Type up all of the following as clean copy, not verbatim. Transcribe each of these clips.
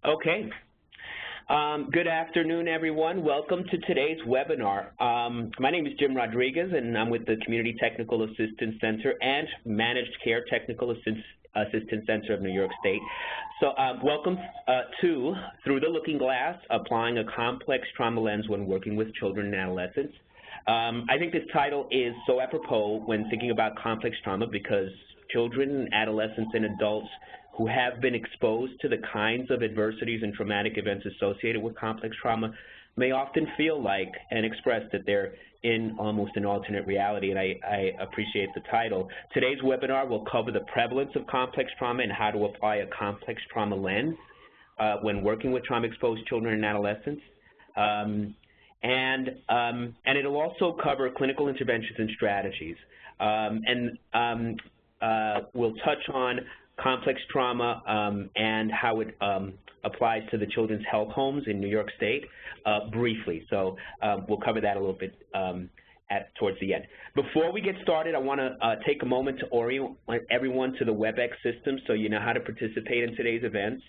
Okay. Good afternoon, everyone. Welcome to today's webinar. My name is Jim Rodriguez, and I'm with the Community Technical Assistance Center and Managed Care Technical Assistance Center of New York State. So welcome to Through the Looking Glass, Applying a Complex Trauma Lens When Working with Children and Adolescents. I think this title is so apropos when thinking about complex trauma because children, adolescents, and adults who have been exposed to the kinds of adversities and traumatic events associated with complex trauma may often feel like and express that they're in almost an alternate reality, and I appreciate the title. Today's webinar will cover the prevalence of complex trauma and how to apply a complex trauma lens when working with trauma-exposed children and adolescents. And it'll also cover clinical interventions and strategies. We'll touch on complex trauma and how it applies to the Children's Health Homes in New York State briefly. So we'll cover that a little bit towards the end. Before we get started, I want to take a moment to orient everyone to the WebEx system so you know how to participate in today's events.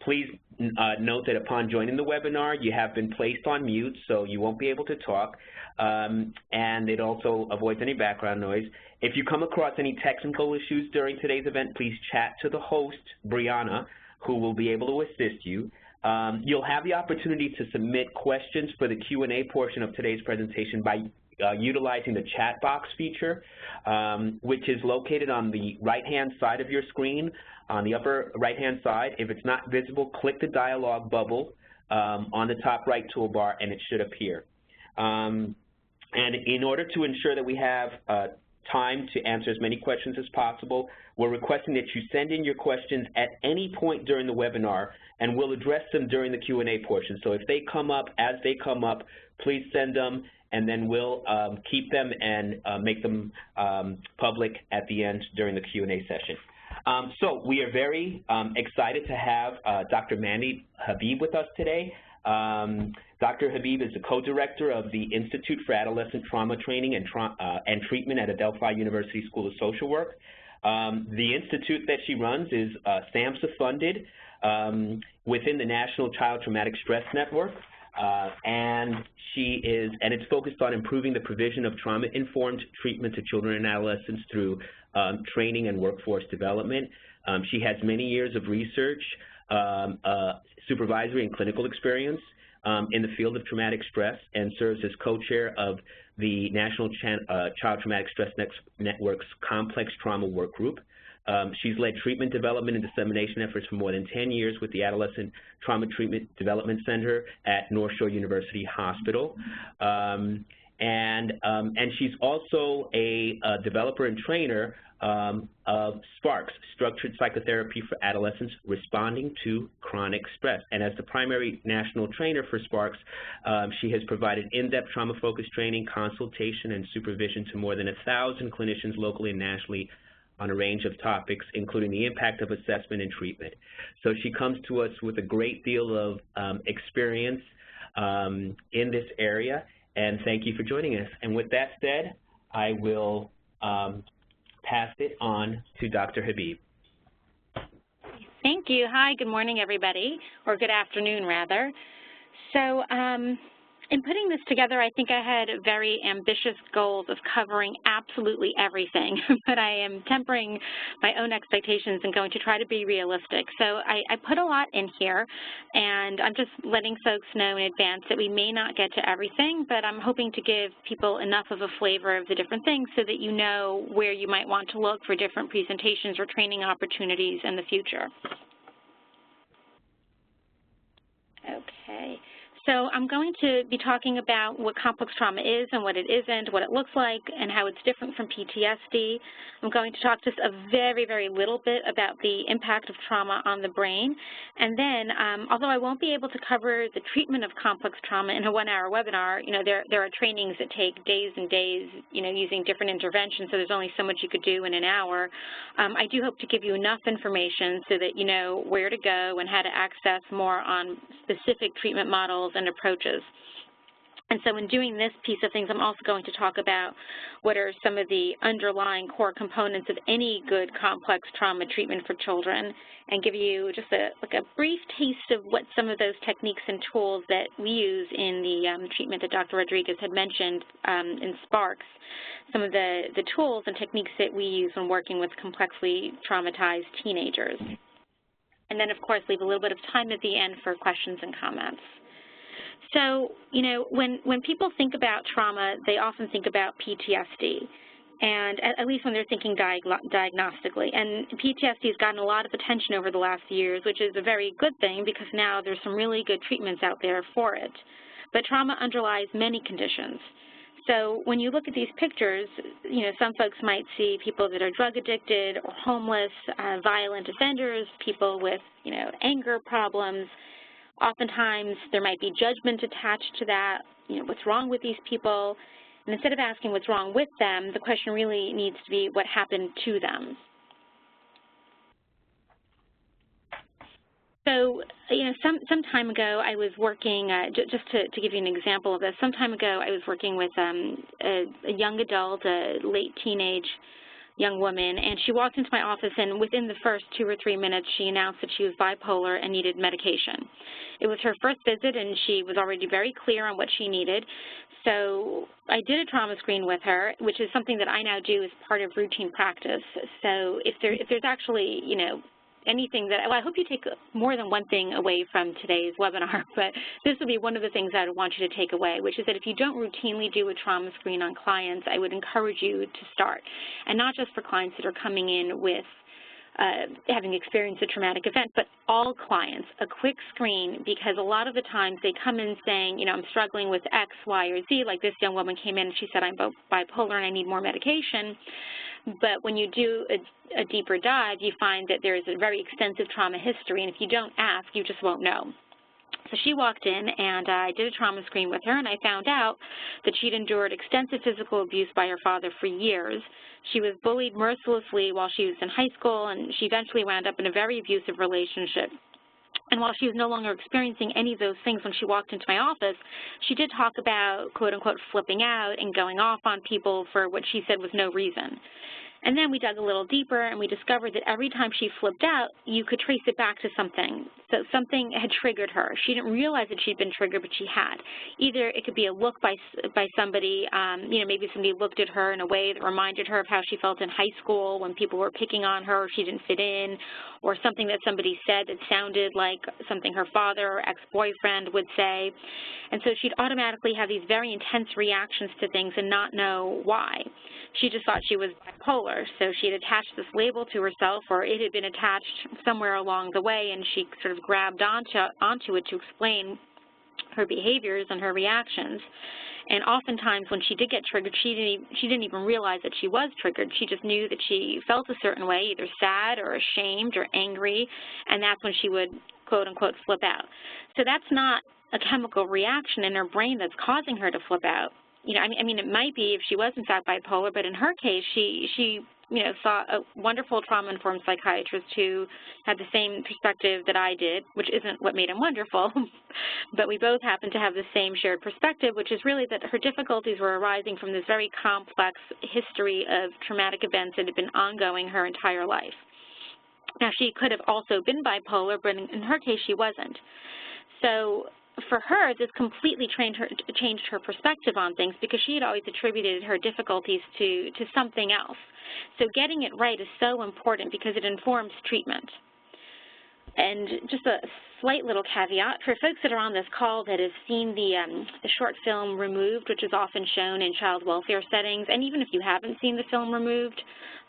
Please note that upon joining the webinar, you have been placed on mute, so you won't be able to talk, and it also avoids any background noise. If you come across any technical issues during today's event, please chat to the host, Brianna, who will be able to assist you. You'll have the opportunity to submit questions for the Q&A portion of today's presentation by utilizing the chat box feature, which is located on the right-hand side of your screen, on the upper right-hand side. If it's not visible, click the dialog bubble on the top right toolbar, and it should appear. And in order to ensure that we have time to answer as many questions as possible, we're requesting that you send in your questions at any point during the webinar, and we'll address them during the Q&A portion. So if they come up, as they come up, please send them, and then we'll keep them and make them public at the end during the Q&A session. So we are very excited to have Dr. Mandy Habib with us today. Dr. Habib is the co-director of the Institute for Adolescent Trauma Training and Treatment at Adelphi University School of Social Work. The institute that she runs is SAMHSA funded within the National Child Traumatic Stress Network, and it's focused on improving the provision of trauma-informed treatment to children and adolescents through training and workforce development. She has many years of research, supervisory and clinical experience in the field of traumatic stress, and serves as co-chair of the National Child Traumatic Stress Network's Complex Trauma Work Group. She's led treatment development and dissemination efforts for more than 10 years with the Adolescent Trauma Treatment Development Center at North Shore University Hospital. And she's also a developer and trainer of SPARCS, Structured Psychotherapy for Adolescents Responding to Chronic Stress. And as the primary national trainer for SPARCS, she has provided in-depth trauma-focused training, consultation, and supervision to more than 1,000 clinicians locally and nationally on a range of topics, including the impact of assessment and treatment. So she comes to us with a great deal of experience in this area, and thank you for joining us. And with that said, I will pass it on to Dr. Habib. Thank you. Hi, good morning, everybody, or good afternoon, rather. So in putting this together, I think I had very ambitious goals of covering absolutely everything, but I am tempering my own expectations and going to try to be realistic. So I put a lot in here, and I'm just letting folks know in advance that we may not get to everything, but I'm hoping to give people enough of a flavor of the different things so that you know where you might want to look for different presentations or training opportunities in the future. Okay. So I'm going to be talking about what complex trauma is and what it isn't, what it looks like, and how it's different from PTSD. I'm going to talk just a very, very little bit about the impact of trauma on the brain. And then, although I won't be able to cover the treatment of complex trauma in a one-hour webinar, you know, there are trainings that take days and days, you know, using different interventions, so there's only so much you could do in an hour. I do hope to give you enough information so that you know where to go and how to access more on specific treatment models and approaches. And so in doing this piece of things, I'm also going to talk about what are some of the underlying core components of any good complex trauma treatment for children, and give you just a brief taste of what some of those techniques and tools that we use in the treatment that Dr. Rodriguez had mentioned in Sparks, some of the tools and techniques that we use when working with complexly traumatized teenagers. And then, of course, leave a little bit of time at the end for questions and comments. So, you know, when people think about trauma, they often think about PTSD, and at least when they're thinking diagnostically. And PTSD has gotten a lot of attention over the last years, which is a very good thing because now there's some really good treatments out there for it. But trauma underlies many conditions. So when you look at these pictures, you know, some folks might see people that are drug addicted or homeless, violent offenders, people with, you know, anger problems. Oftentimes, there might be judgment attached to that, you know, what's wrong with these people? And instead of asking what's wrong with them, the question really needs to be what happened to them. So, you know, some time ago, I was working, just to give you an example of this, some time ago, I was working with a young adult, a late teenage young woman, and she walked into my office, and within the first 2 or 3 minutes, she announced that she was bipolar and needed medication. It was her first visit, and she was already very clear on what she needed. So I did a trauma screen with her, which is something that I now do as part of routine practice. So if there's actually, you know, anything that, well, I hope you take more than one thing away from today's webinar, but this will be one of the things I would want you to take away, which is that if you don't routinely do a trauma screen on clients, I would encourage you to start. And not just for clients that are coming in with having experienced a traumatic event, but all clients, a quick screen, because a lot of the times they come in saying, you know, I'm struggling with X, Y, or Z, like this young woman came in and she said, I'm bipolar and I need more medication. But when you do a deeper dive, you find that there is a very extensive trauma history, and if you don't ask, you just won't know. So she walked in, and I did a trauma screen with her, and I found out that she'd endured extensive physical abuse by her father for years. She was bullied mercilessly while she was in high school, and she eventually wound up in a very abusive relationship. And while she was no longer experiencing any of those things when she walked into my office, she did talk about, quote unquote, flipping out and going off on people for what she said was no reason. And then we dug a little deeper and we discovered that every time she flipped out, you could trace it back to something. So something had triggered her. She didn't realize that she'd been triggered, but she had. Either it could be a look by somebody, you know, maybe somebody looked at her in a way that reminded her of how she felt in high school when people were picking on her or she didn't fit in, or something that somebody said that sounded like something her father or ex-boyfriend would say. And so she'd automatically have these very intense reactions to things and not know why. She just thought she was bipolar, so she had attached this label to herself, or it had been attached somewhere along the way, and she sort of grabbed onto it to explain her behaviors and her reactions. And oftentimes when she did get triggered, she didn't even realize that she was triggered. She just knew that she felt a certain way, either sad or ashamed or angry, and that's when she would, quote unquote, flip out. So that's not a chemical reaction in her brain that's causing her to flip out. You know, I mean, it might be if she was in fact bipolar, but in her case, she you know, saw a wonderful trauma-informed psychiatrist who had the same perspective that I did, which isn't what made him wonderful, but we both happened to have the same shared perspective, which is really that her difficulties were arising from this very complex history of traumatic events that had been ongoing her entire life. Now, she could have also been bipolar, but in her case, she wasn't. So for her, this completely changed her perspective on things because she had always attributed her difficulties to something else. So getting it right is so important because it informs treatment. And just a slight little caveat, for folks that are on this call that have seen the short film Removed, which is often shown in child welfare settings, and even if you haven't seen the film Removed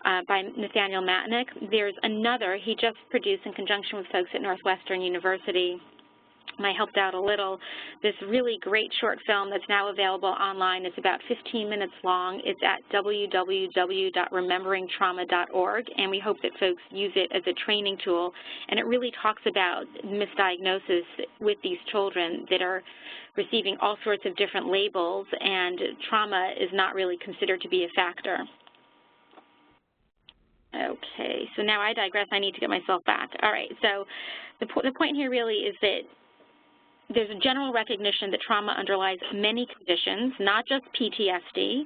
by Nathaniel Matnick, there's another he just produced in conjunction with folks at Northwestern University. And I helped out a little. This really great short film that's now available online. It's about 15 minutes long. It's at www.rememberingtrauma.org, and we hope that folks use it as a training tool. And it really talks about misdiagnosis with these children that are receiving all sorts of different labels, and trauma is not really considered to be a factor. Okay, so now I digress. I need to get myself back. All right, so the point here really is that there's a general recognition that trauma underlies many conditions, not just PTSD,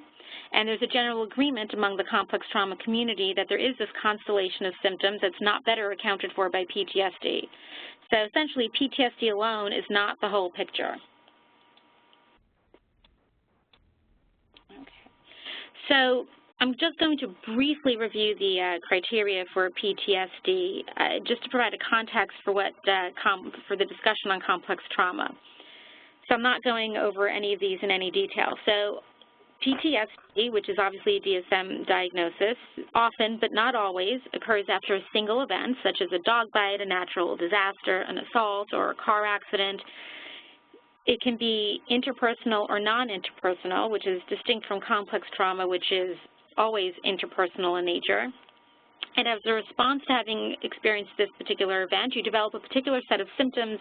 and there's a general agreement among the complex trauma community that there is this constellation of symptoms that's not better accounted for by PTSD. So essentially, PTSD alone is not the whole picture. Okay. So I'm just going to briefly review the criteria for PTSD, just to provide a context for what for the discussion on complex trauma. So I'm not going over any of these in any detail. So PTSD, which is obviously a DSM diagnosis, often but not always occurs after a single event, such as a dog bite, a natural disaster, an assault, or a car accident. It can be interpersonal or non-interpersonal, which is distinct from complex trauma, which is always interpersonal in nature. And as a response to having experienced this particular event, you develop a particular set of symptoms,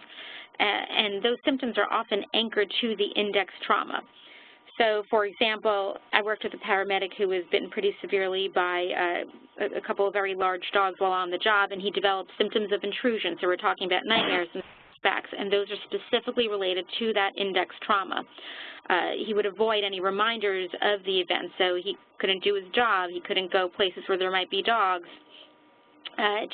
and those symptoms are often anchored to the index trauma. So, for example, I worked with a paramedic who was bitten pretty severely by a couple of very large dogs while on the job, and he developed symptoms of intrusion. So we're talking about nightmares and flashbacks, and those are specifically related to that index trauma. He would avoid any reminders of the event, so he couldn't do his job, he couldn't go places where there might be dogs.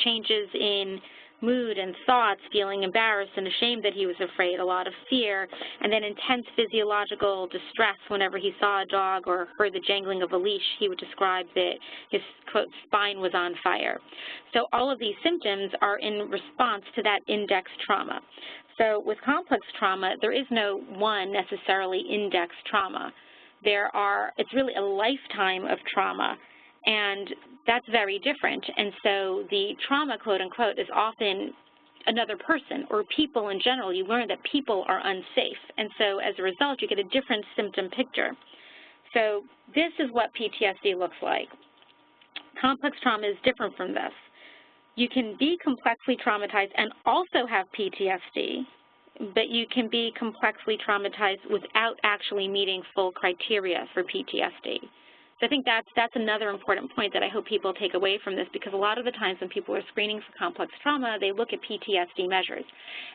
Changes in mood and thoughts, feeling embarrassed and ashamed that he was afraid, a lot of fear, and then intense physiological distress whenever he saw a dog or heard the jangling of a leash. He would describe that his, quote, spine was on fire. So all of these symptoms are in response to that index trauma. So with complex trauma, there is no one necessarily index trauma. It's really a lifetime of trauma, and that's very different. And so the trauma, quote unquote, is often another person or people in general. You learn that people are unsafe. And so as a result, you get a different symptom picture. So this is what PTSD looks like. Complex trauma is different from this. You can be complexly traumatized and also have PTSD, but you can be complexly traumatized without actually meeting full criteria for PTSD. So I think that's another important point that I hope people take away from this, because a lot of the times when people are screening for complex trauma, they look at PTSD measures.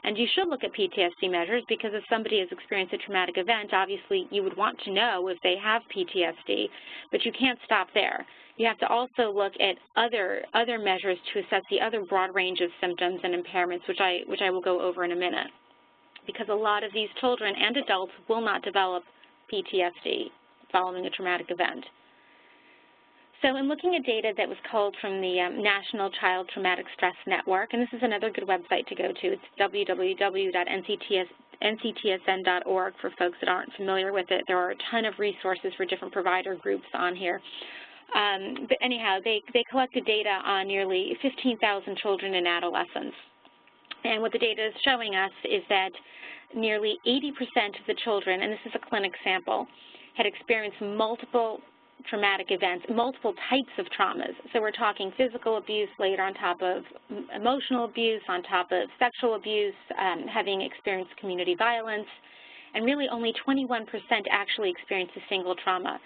And you should look at PTSD measures because if somebody has experienced a traumatic event, obviously you would want to know if they have PTSD, but you can't stop there. You have to also look at other measures to assess the other broad range of symptoms and impairments, which I will go over in a minute, because a lot of these children and adults will not develop PTSD following a traumatic event. So in looking at data that was culled from the National Child Traumatic Stress Network, and this is another good website to go to, it's www.nctsn.org for folks that aren't familiar with it. There are a ton of resources for different provider groups on here. But anyhow, they collected data on nearly 15,000 children and adolescents. And what the data is showing us is that nearly 80% of the children, and this is a clinic sample, had experienced multiple traumatic events, multiple types of traumas. So we're talking physical abuse laid on top of emotional abuse, on top of sexual abuse, having experienced community violence, and really only 21% actually experienced a single trauma.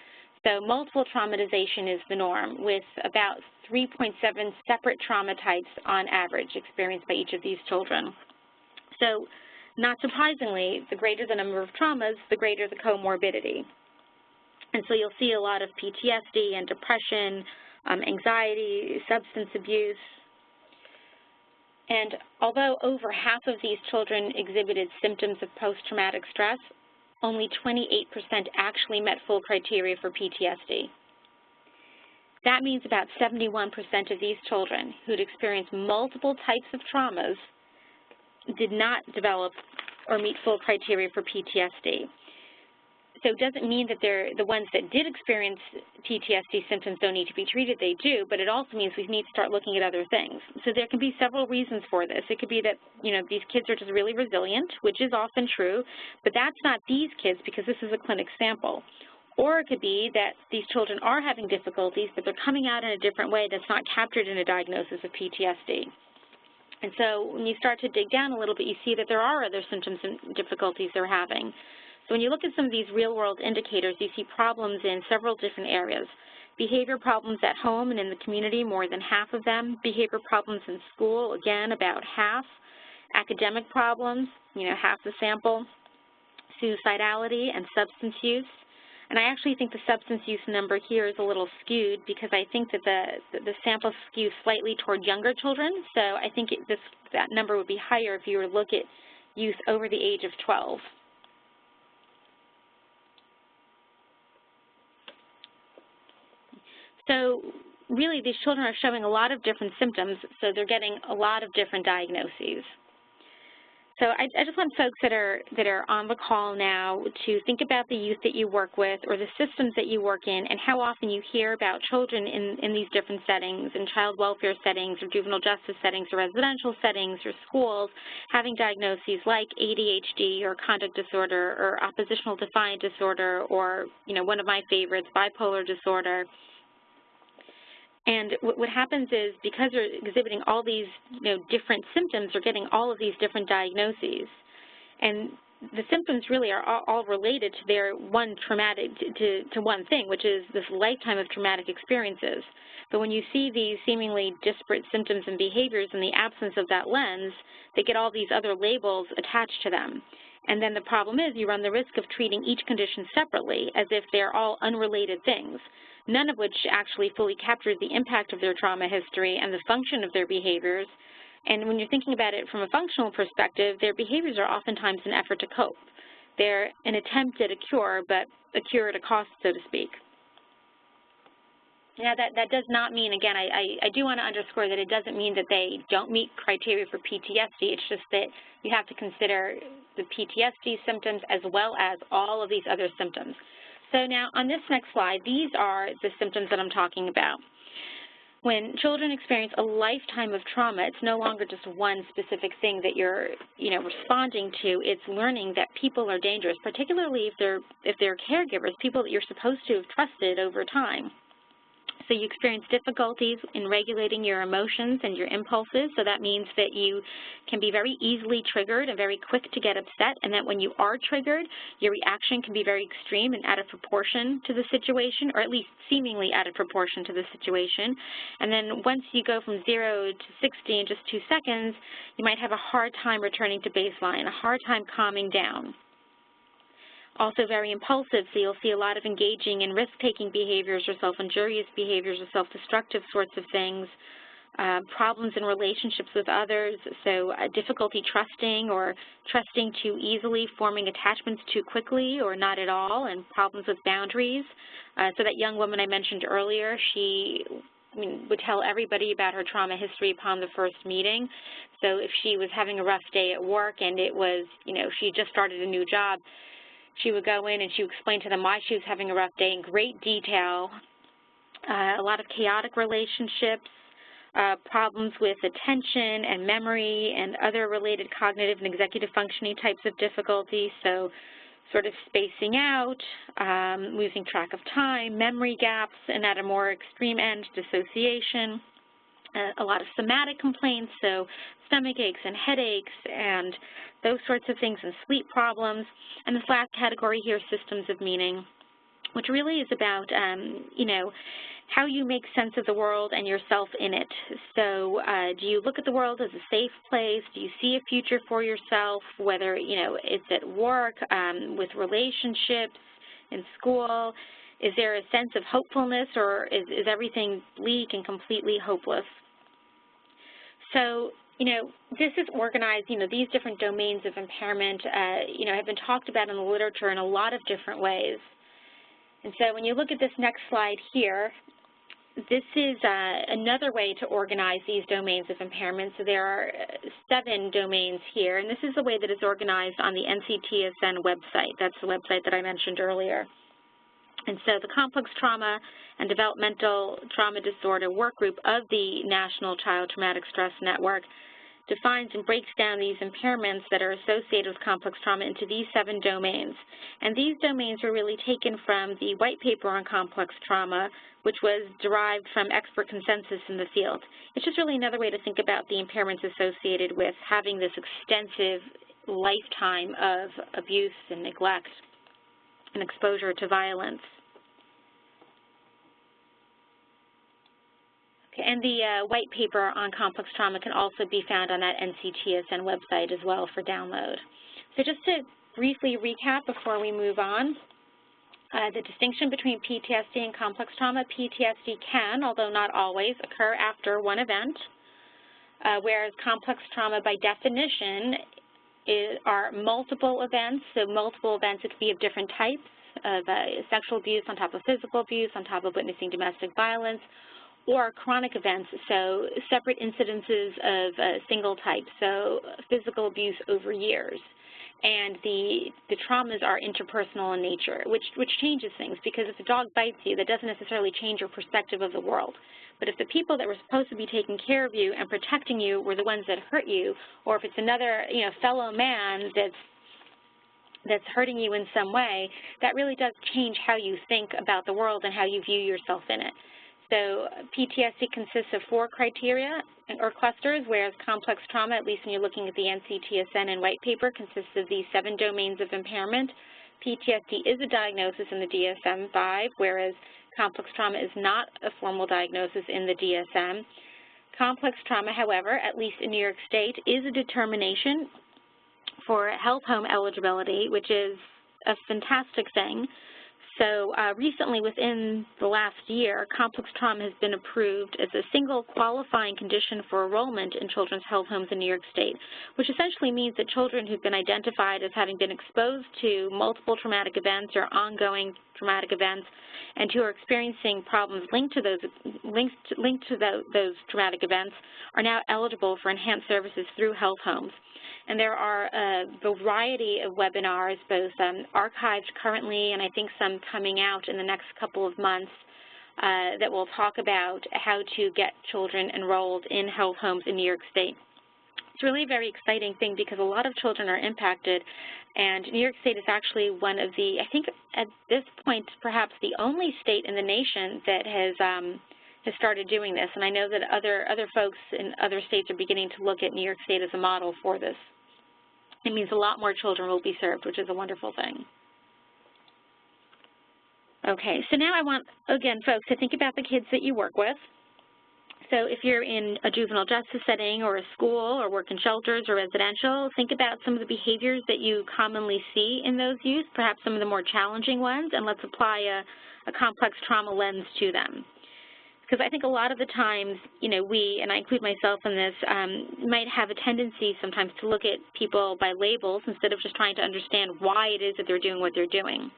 So multiple traumatization is the norm, with about 3.7 separate trauma types on average experienced by each of these children. So not surprisingly, the greater the number of traumas, the greater the comorbidity. And so you'll see a lot of PTSD and depression, anxiety, substance abuse. And although over half of these children exhibited symptoms of post-traumatic stress, only 28% actually met full criteria for PTSD. That means about 71% of these children who'd experienced multiple types of traumas did not develop or meet full criteria for PTSD. So it doesn't mean that the ones that did experience PTSD symptoms don't need to be treated. They do, but it also means we need to start looking at other things. So there can be several reasons for this. It could be that, these kids are just really resilient, which is often true, but that's not these kids because this is a clinic sample. Or it could be that these children are having difficulties, but they're coming out in a different way that's not captured in a diagnosis of PTSD. And so when you start to dig down a little bit, you see that there are other symptoms and difficulties they're having. So when you look at some of these real-world indicators, you see problems in several different areas. Behavior problems at home and in the community, more than half of them. Behavior problems in school, again, about half. academic problems, half the sample, suicidality, and substance use. And I actually think the substance use number here is a little skewed because I think that the sample skews slightly toward younger children. So I think that number would be higher if you were to look at youth over the age of 12. So really, these children are showing a lot of different symptoms, so they're getting a lot of different diagnoses. So I just want folks that are on the call now to think about the youth that you work with or the systems that you work in and how often you hear about children in these different settings, in child welfare settings or juvenile justice settings or residential settings or schools, having diagnoses like ADHD or conduct disorder or oppositional defiant disorder or, one of my favorites, bipolar disorder. And what happens is because they're exhibiting all these different symptoms, they're getting all of these different diagnoses. And the symptoms really are all related to their one thing, which is this lifetime of traumatic experiences. But when you see these seemingly disparate symptoms and behaviors in the absence of that lens, they get all these other labels attached to them. And then the problem is you run the risk of treating each condition separately as if they're all unrelated things, none of which actually fully captures the impact of their trauma history and the function of their behaviors. And when you're thinking about it from a functional perspective, their behaviors are oftentimes an effort to cope. They're an attempt at a cure, but a cure at a cost, so to speak. Now, that does not mean, again, I do want to underscore that it doesn't mean that they don't meet criteria for PTSD. It's just that you have to consider the PTSD symptoms as well as all of these other symptoms. So now, on this next slide, these are the symptoms that I'm talking about. When children experience a lifetime of trauma, it's no longer just one specific thing that you're, responding to. It's learning that people are dangerous, particularly if they're caregivers, people that you're supposed to have trusted over time. So you experience difficulties in regulating your emotions and your impulses, so that means that you can be very easily triggered and very quick to get upset, and that when you are triggered, your reaction can be very extreme and out of proportion to the situation, or at least seemingly out of proportion to the situation. And then once you go from 0 to 60 in just 2 seconds, you might have a hard time returning to baseline, a hard time calming down. Also very impulsive, so you'll see a lot of engaging in risk-taking behaviors or self-injurious behaviors or self-destructive sorts of things, problems in relationships with others, so difficulty trusting or trusting too easily, forming attachments too quickly or not at all, and problems with boundaries. So that young woman I mentioned earlier, she would tell everybody about her trauma history upon the first meeting. So if she was having a rough day at work and it was, she just started a new job, she would go in and she would explain to them why she was having a rough day in great detail, a lot of chaotic relationships, problems with attention and memory and other related cognitive and executive functioning types of difficulties, so sort of spacing out, losing track of time, memory gaps, and at a more extreme end, dissociation. A lot of somatic complaints, so stomach aches and headaches and those sorts of things, and sleep problems. And this last category here, systems of meaning, which really is about, how you make sense of the world and yourself in it. So do you look at the world as a safe place? Do you see a future for yourself, whether, it's at work, with relationships, in school? Is there a sense of hopefulness, or is everything bleak and completely hopeless? So, this is organized, these different domains of impairment, have been talked about in the literature in a lot of different ways. And so when you look at this next slide here, this is another way to organize these domains of impairment. So there are 7 domains here, and this is the way that it's organized on the NCTSN website. That's the website that I mentioned earlier. And so the Complex Trauma and Developmental Trauma Disorder Workgroup of the National Child Traumatic Stress Network defines and breaks down these impairments that are associated with complex trauma into these 7 domains. And these domains are really taken from the white paper on complex trauma, which was derived from expert consensus in the field. It's just really another way to think about the impairments associated with having this extensive lifetime of abuse and neglect and exposure to violence. And the white paper on complex trauma can also be found on that NCTSN website as well for download. So just to briefly recap before we move on, the distinction between PTSD and complex trauma: PTSD can, although not always, occur after one event, whereas complex trauma by definition are multiple events. So multiple events, it could be of different types, of sexual abuse on top of physical abuse, on top of witnessing domestic violence, or chronic events, so separate incidences of a single type, so physical abuse over years. And the traumas are interpersonal in nature, which changes things, because if a dog bites you, that doesn't necessarily change your perspective of the world. But if the people that were supposed to be taking care of you and protecting you were the ones that hurt you, or if it's another, fellow man that's hurting you in some way, that really does change how you think about the world and how you view yourself in it. So PTSD consists of 4 criteria or clusters, whereas complex trauma, at least when you're looking at the NCTSN and white paper, consists of these 7 domains of impairment. PTSD is a diagnosis in the DSM-5, whereas complex trauma is not a formal diagnosis in the DSM. Complex trauma, however, at least in New York State, is a determination for health home eligibility, which is a fantastic thing. So recently, within the last year, complex trauma has been approved as a single qualifying condition for enrollment in children's health homes in New York State, which essentially means that children who've been identified as having been exposed to multiple traumatic events or ongoing traumatic events and who are experiencing problems linked to those traumatic events are now eligible for enhanced services through health homes. And there are a variety of webinars, both archived currently and I think some coming out in the next couple of months that will talk about how to get children enrolled in health homes in New York State. It's really a very exciting thing because a lot of children are impacted, and New York State is actually one of the, I think at this point, perhaps the only state in the nation that has started doing this. And I know that other folks in other states are beginning to look at New York State as a model for this. It means a lot more children will be served, which is a wonderful thing. Okay, so now I want, again, folks, to think about the kids that you work with. So if you're in a juvenile justice setting or a school or work in shelters or residential, think about some of the behaviors that you commonly see in those youth, perhaps some of the more challenging ones, and let's apply a complex trauma lens to them. Because I think a lot of the times, we, and I include myself in this, might have a tendency sometimes to look at people by labels instead of just trying to understand why it is that they're doing what they're doing.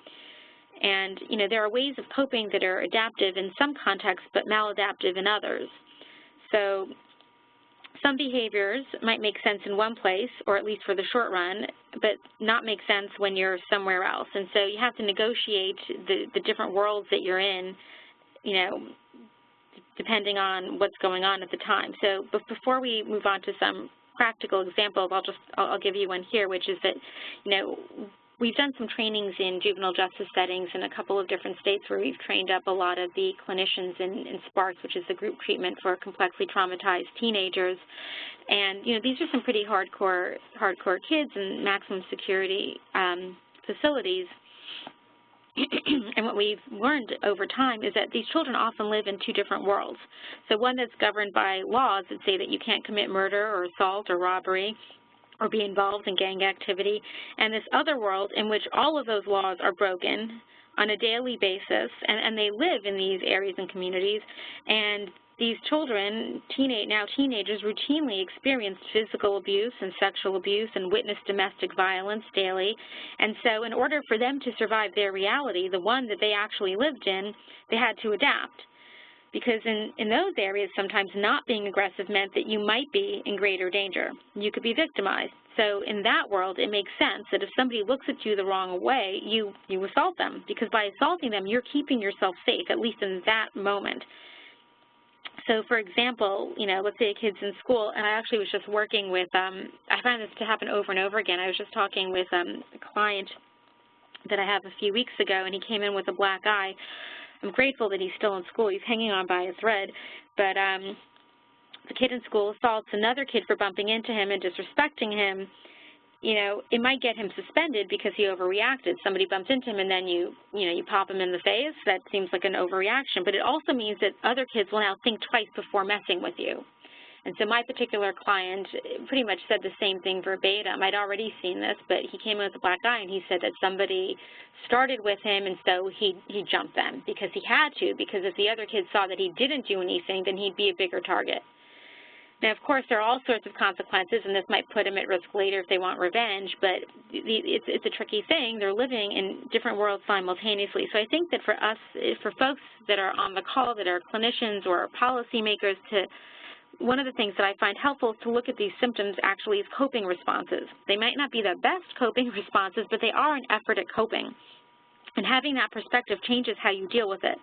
And, there are ways of coping that are adaptive in some contexts but maladaptive in others. So some behaviors might make sense in one place, or at least for the short run, but not make sense when you're somewhere else. And so you have to negotiate the different worlds that you're in, depending on what's going on at the time. So before we move on to some practical examples, I'll give you one here, which is that, we've done some trainings in juvenile justice settings in a couple of different states where we've trained up a lot of the clinicians in SPARTS, which is the group treatment for complexly traumatized teenagers. And, these are some pretty hardcore kids in maximum security facilities. And what we've learned over time is that these children often live in 2 different worlds. So one that's governed by laws that say that you can't commit murder or assault or robbery or be involved in gang activity, and this other world in which all of those laws are broken on a daily basis, and they live in these areas and communities, and these children, now teenagers, routinely experience physical abuse and sexual abuse and witness domestic violence daily. And so in order for them to survive their reality, the one that they actually lived in, they had to adapt. Because in those areas, sometimes not being aggressive meant that you might be in greater danger. You could be victimized. So in that world, it makes sense that if somebody looks at you the wrong way, you assault them. Because by assaulting them, you're keeping yourself safe, at least in that moment. So, for example, let's say a kid's in school, and I actually was just working with, I find this to happen over and over again. I was just talking with a client that I have a few weeks ago, and he came in with a black eye. I'm grateful that he's still in school. He's hanging on by a thread. But the kid in school assaults another kid for bumping into him and disrespecting him, you know, it might get him suspended because he overreacted. Somebody bumps into him and then you pop him in the face. That seems like an overreaction. But it also means that other kids will now think twice before messing with you. And so my particular client pretty much said the same thing verbatim. I'd already seen this, but he came in with a black eye and he said that somebody started with him, and so he jumped them because he had to, because if the other kids saw that he didn't do anything, then he'd be a bigger target. Now, of course, there are all sorts of consequences, and this might put them at risk later if they want revenge, but it's a tricky thing. They're living in different worlds simultaneously. So I think that for us, for folks that are on the call that are clinicians or policymakers, one of the things that I find helpful is to look at these symptoms actually as coping responses. They might not be the best coping responses, but they are an effort at coping. And having that perspective changes how you deal with it.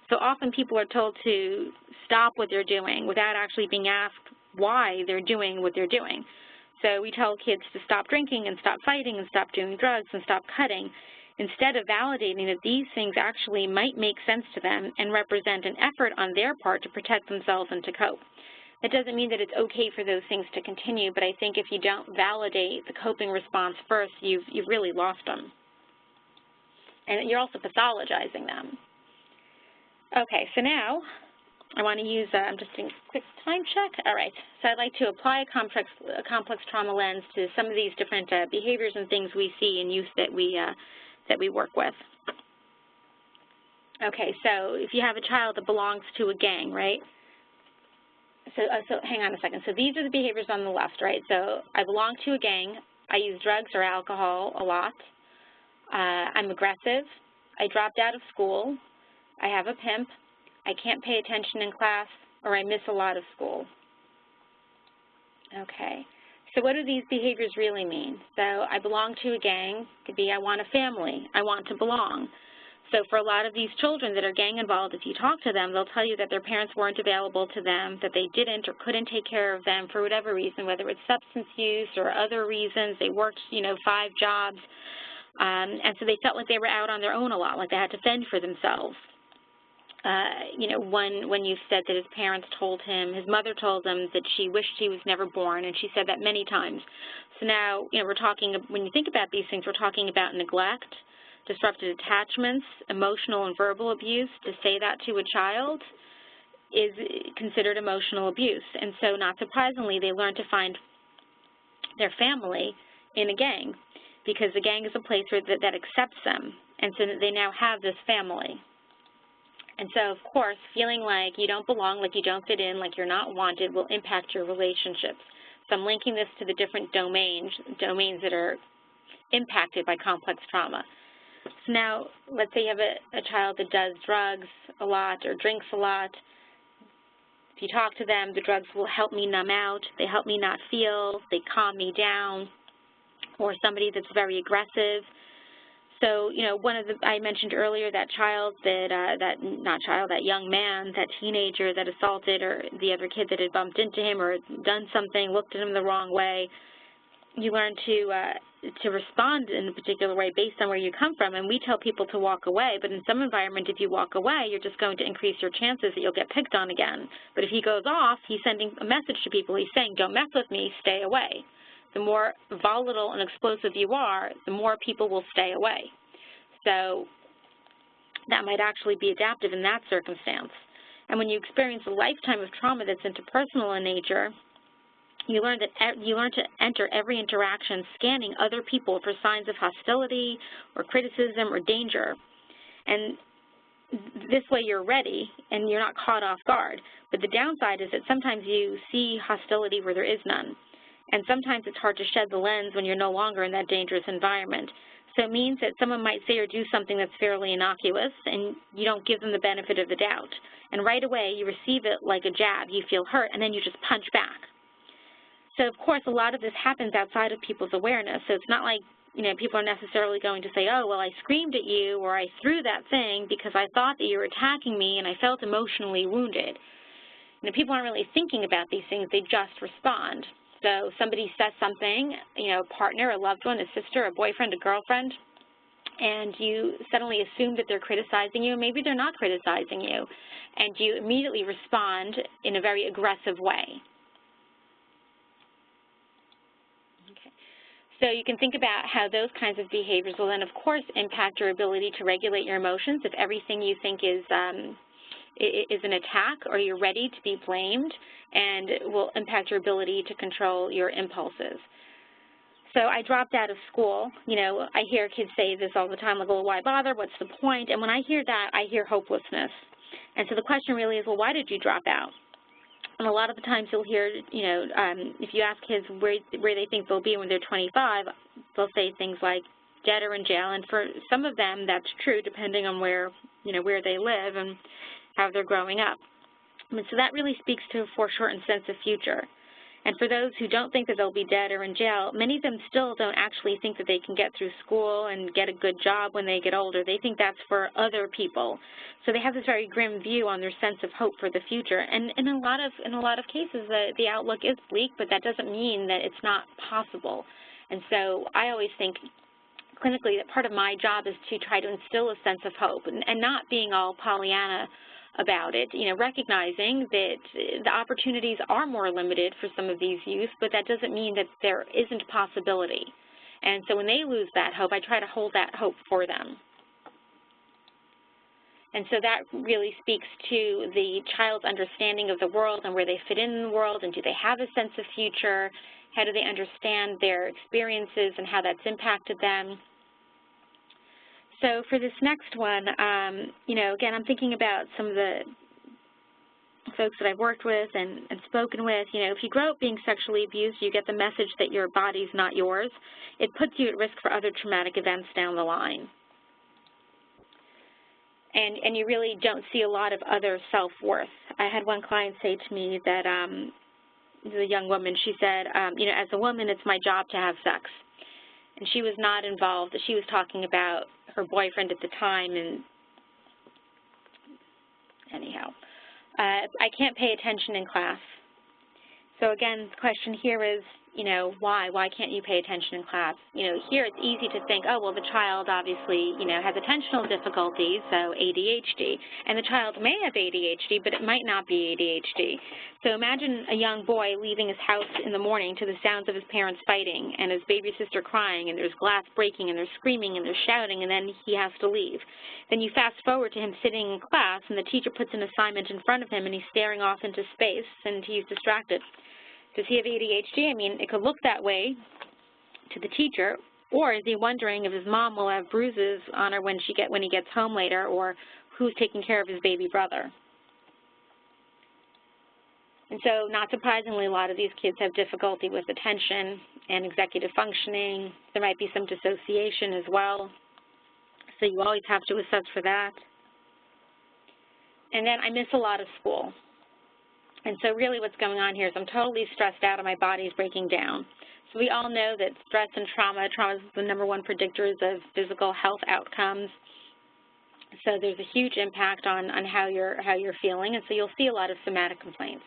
So often people are told to stop what they're doing without actually being asked why they're doing what they're doing. So we tell kids to stop drinking and stop fighting and stop doing drugs and stop cutting, instead of validating that these things actually might make sense to them and represent an effort on their part to protect themselves and to cope. That doesn't mean that it's okay for those things to continue, but I think if you don't validate the coping response first, you've really lost them. And you're also pathologizing them. Okay, so now I want to use, I'm just doing a quick time check. All right, so I'd like to apply a complex trauma lens to some of these different behaviors and things we see in youth that we work with. Okay, so if you have a child that belongs to a gang, right? So hang on a second. So these are the behaviors on the left, right? So I belong to a gang. I use drugs or alcohol a lot. I'm aggressive. I dropped out of school. I have a pimp. I can't pay attention in class, or I miss a lot of school. Okay. So what do these behaviors really mean? So I belong to a gang. It could be I want a family. I want to belong. So for a lot of these children that are gang involved, if you talk to them, they'll tell you that their parents weren't available to them, that they didn't or couldn't take care of them for whatever reason, whether it's substance use or other reasons. They worked, 5 jobs, and so they felt like they were out on their own a lot, like they had to fend for themselves. When you said that his parents told him, his mother told him that she wished he was never born, and she said that many times. So now, we're talking, when you think about these things, we're talking about neglect, disrupted attachments, emotional and verbal abuse. To say that to a child is considered emotional abuse. And so not surprisingly, they learn to find their family in a gang, because the gang is a place that accepts them. And so they now have this family. And so, of course, feeling like you don't belong, like you don't fit in, like you're not wanted will impact your relationships. So I'm linking this to the different domains that are impacted by complex trauma. So now, let's say you have a child that does drugs a lot or drinks a lot. If you talk to them, the drugs will help me numb out, they help me not feel, they calm me down. Or somebody that's very aggressive. So, I mentioned earlier that that young man, that teenager that assaulted, or the other kid that had bumped into him or done something, looked at him the wrong way. You learn to respond in a particular way based on where you come from, and we tell people to walk away, but in some environment, if you walk away, you're just going to increase your chances that you'll get picked on again. But if he goes off, he's sending a message to people. He's saying, don't mess with me, stay away. The more volatile and explosive you are, the more people will stay away. So that might actually be adaptive in that circumstance. And when you experience a lifetime of trauma that's interpersonal in nature, you learn to enter every interaction scanning other people for signs of hostility or criticism or danger. And this way you're ready and you're not caught off guard. But the downside is that sometimes you see hostility where there is none. And sometimes it's hard to shed the lens when you're no longer in that dangerous environment. So it means that someone might say or do something that's fairly innocuous, and you don't give them the benefit of the doubt. And right away, you receive it like a jab. You feel hurt, and then you just punch back. So, of course, a lot of this happens outside of people's awareness. So it's not like, people are necessarily going to say, oh, well, I screamed at you or I threw that thing because I thought that you were attacking me and I felt emotionally wounded. People aren't really thinking about these things. They just respond. So somebody says something, a partner, a loved one, a sister, a boyfriend, a girlfriend, and you suddenly assume that they're criticizing you. Maybe they're not criticizing you, and you immediately respond in a very aggressive way. Okay. So you can think about how those kinds of behaviors will then, of course, impact your ability to regulate your emotions. If everything you think is an attack, or you're ready to be blamed, and it will impact your ability to control your impulses. So I dropped out of school. You know, I hear kids say this all the time, like, well, why bother? What's the point? And when I hear that, I hear hopelessness. And so the question really is, well, why did you drop out? And a lot of the times you'll hear, you know, if you ask kids where they think they'll be when they're 25, they'll say things like dead or in jail. And for some of them, that's true, depending on where, you know, where they live and how they're growing up. And so that really speaks to a foreshortened sense of future. And for those who don't think that they'll be dead or in jail, many of them still don't actually think that they can get through school and get a good job when they get older. They think that's for other people. So they have this very grim view on their sense of hope for the future. And in a lot of cases, the outlook is bleak, but that doesn't mean that it's not possible. And so I always think clinically that part of my job is to try to instill a sense of hope and not being all Pollyanna about it, you know, recognizing that the opportunities are more limited for some of these youth, but that doesn't mean that there isn't possibility. And so when they lose that hope, I try to hold that hope for them. And so that really speaks to the child's understanding of the world and where they fit in the world, and do they have a sense of future? How do they understand their experiences and how that's impacted them? So for this next one, you know, again, I'm thinking about some of the folks that I've worked with and spoken with. You know, if you grow up being sexually abused, you get the message that your body's not yours. It puts you at risk for other traumatic events down the line. And you really don't see a lot of other self-worth. I had one client say to me that, the young woman, she said, you know, as a woman, it's my job to have sex. And she was not involved. She was talking about her boyfriend at the time, and anyhow, I can't pay attention in class. So again, the question here is, you know, why? Why can't you pay attention in class? You know, here it's easy to think, oh, well, the child obviously, you know, has attentional difficulties, so ADHD. And the child may have ADHD, but it might not be ADHD. So imagine a young boy leaving his house in the morning to the sounds of his parents fighting and his baby sister crying, and there's glass breaking, and they're screaming, and they're shouting, and then he has to leave. Then you fast forward to him sitting in class, and the teacher puts an assignment in front of him, and he's staring off into space, and he's distracted. Does he have ADHD? I mean, it could look that way to the teacher, or is he wondering if his mom will have bruises on her when he gets home later, or who's taking care of his baby brother? And so, not surprisingly, a lot of these kids have difficulty with attention and executive functioning. There might be some dissociation as well. So you always have to assess for that. And then I miss a lot of school. And so really what's going on here is I'm totally stressed out and my body's breaking down. So we all know that stress and trauma is the #1 predictors of physical health outcomes. So there's a huge impact on how you're feeling, and so you'll see a lot of somatic complaints.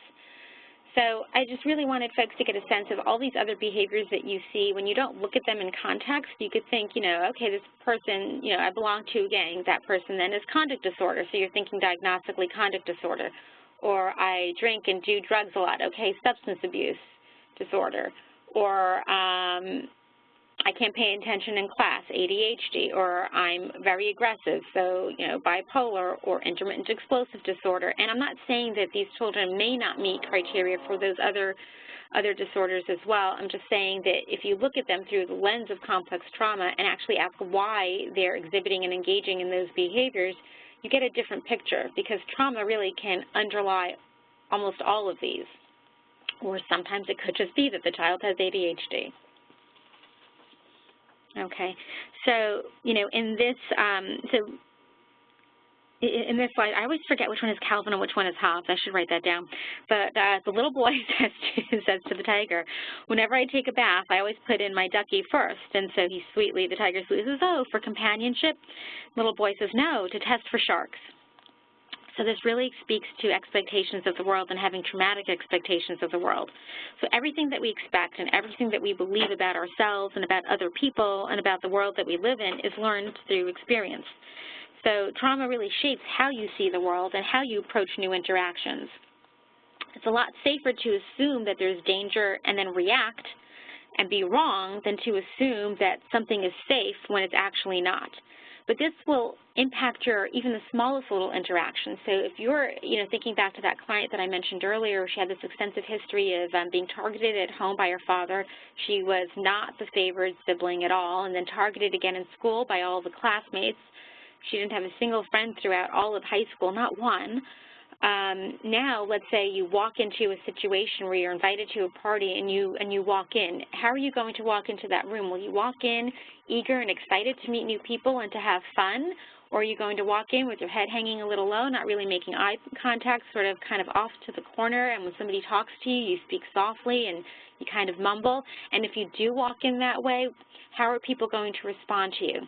So I just really wanted folks to get a sense of all these other behaviors that you see. When you don't look at them in context, you could think, you know, okay, this person, you know, I belong to a gang. That person then is conduct disorder, so you're thinking diagnostically conduct disorder. Or I drink and do drugs a lot, okay, substance abuse disorder. Or I can't pay attention in class, ADHD. Or I'm very aggressive, so, you know, bipolar or intermittent explosive disorder. And I'm not saying that these children may not meet criteria for those other disorders as well. I'm just saying that if you look at them through the lens of complex trauma and actually ask why they're exhibiting and engaging in those behaviors, you get a different picture, because trauma really can underlie almost all of these. Or sometimes it could just be that the child has ADHD. Okay, so, you know, in this slide, I always forget which one is Calvin and which one is Hobbes. I should write that down. But the little boy says to the tiger, whenever I take a bath, I always put in my ducky first. And so the tiger sweetly says, oh, for companionship? Little boy says, no, to test for sharks. So this really speaks to expectations of the world and having traumatic expectations of the world. So everything that we expect and everything that we believe about ourselves and about other people and about the world that we live in is learned through experience. So trauma really shapes how you see the world and how you approach new interactions. It's a lot safer to assume that there's danger and then react and be wrong than to assume that something is safe when it's actually not. But this will impact even the smallest little interaction. So if you're, thinking back to that client that I mentioned earlier, she had this extensive history of being targeted at home by her father. She was not the favored sibling at all, and then targeted again in school by all the classmates. She didn't have a single friend throughout all of high school, not one. Now, let's say you walk into a situation where you're invited to a party and you walk in. How are you going to walk into that room? Will you walk in eager and excited to meet new people and to have fun? Or are you going to walk in with your head hanging a little low, not really making eye contact, sort of kind of off to the corner, and when somebody talks to you, you speak softly and you kind of mumble? And if you do walk in that way, how are people going to respond to you?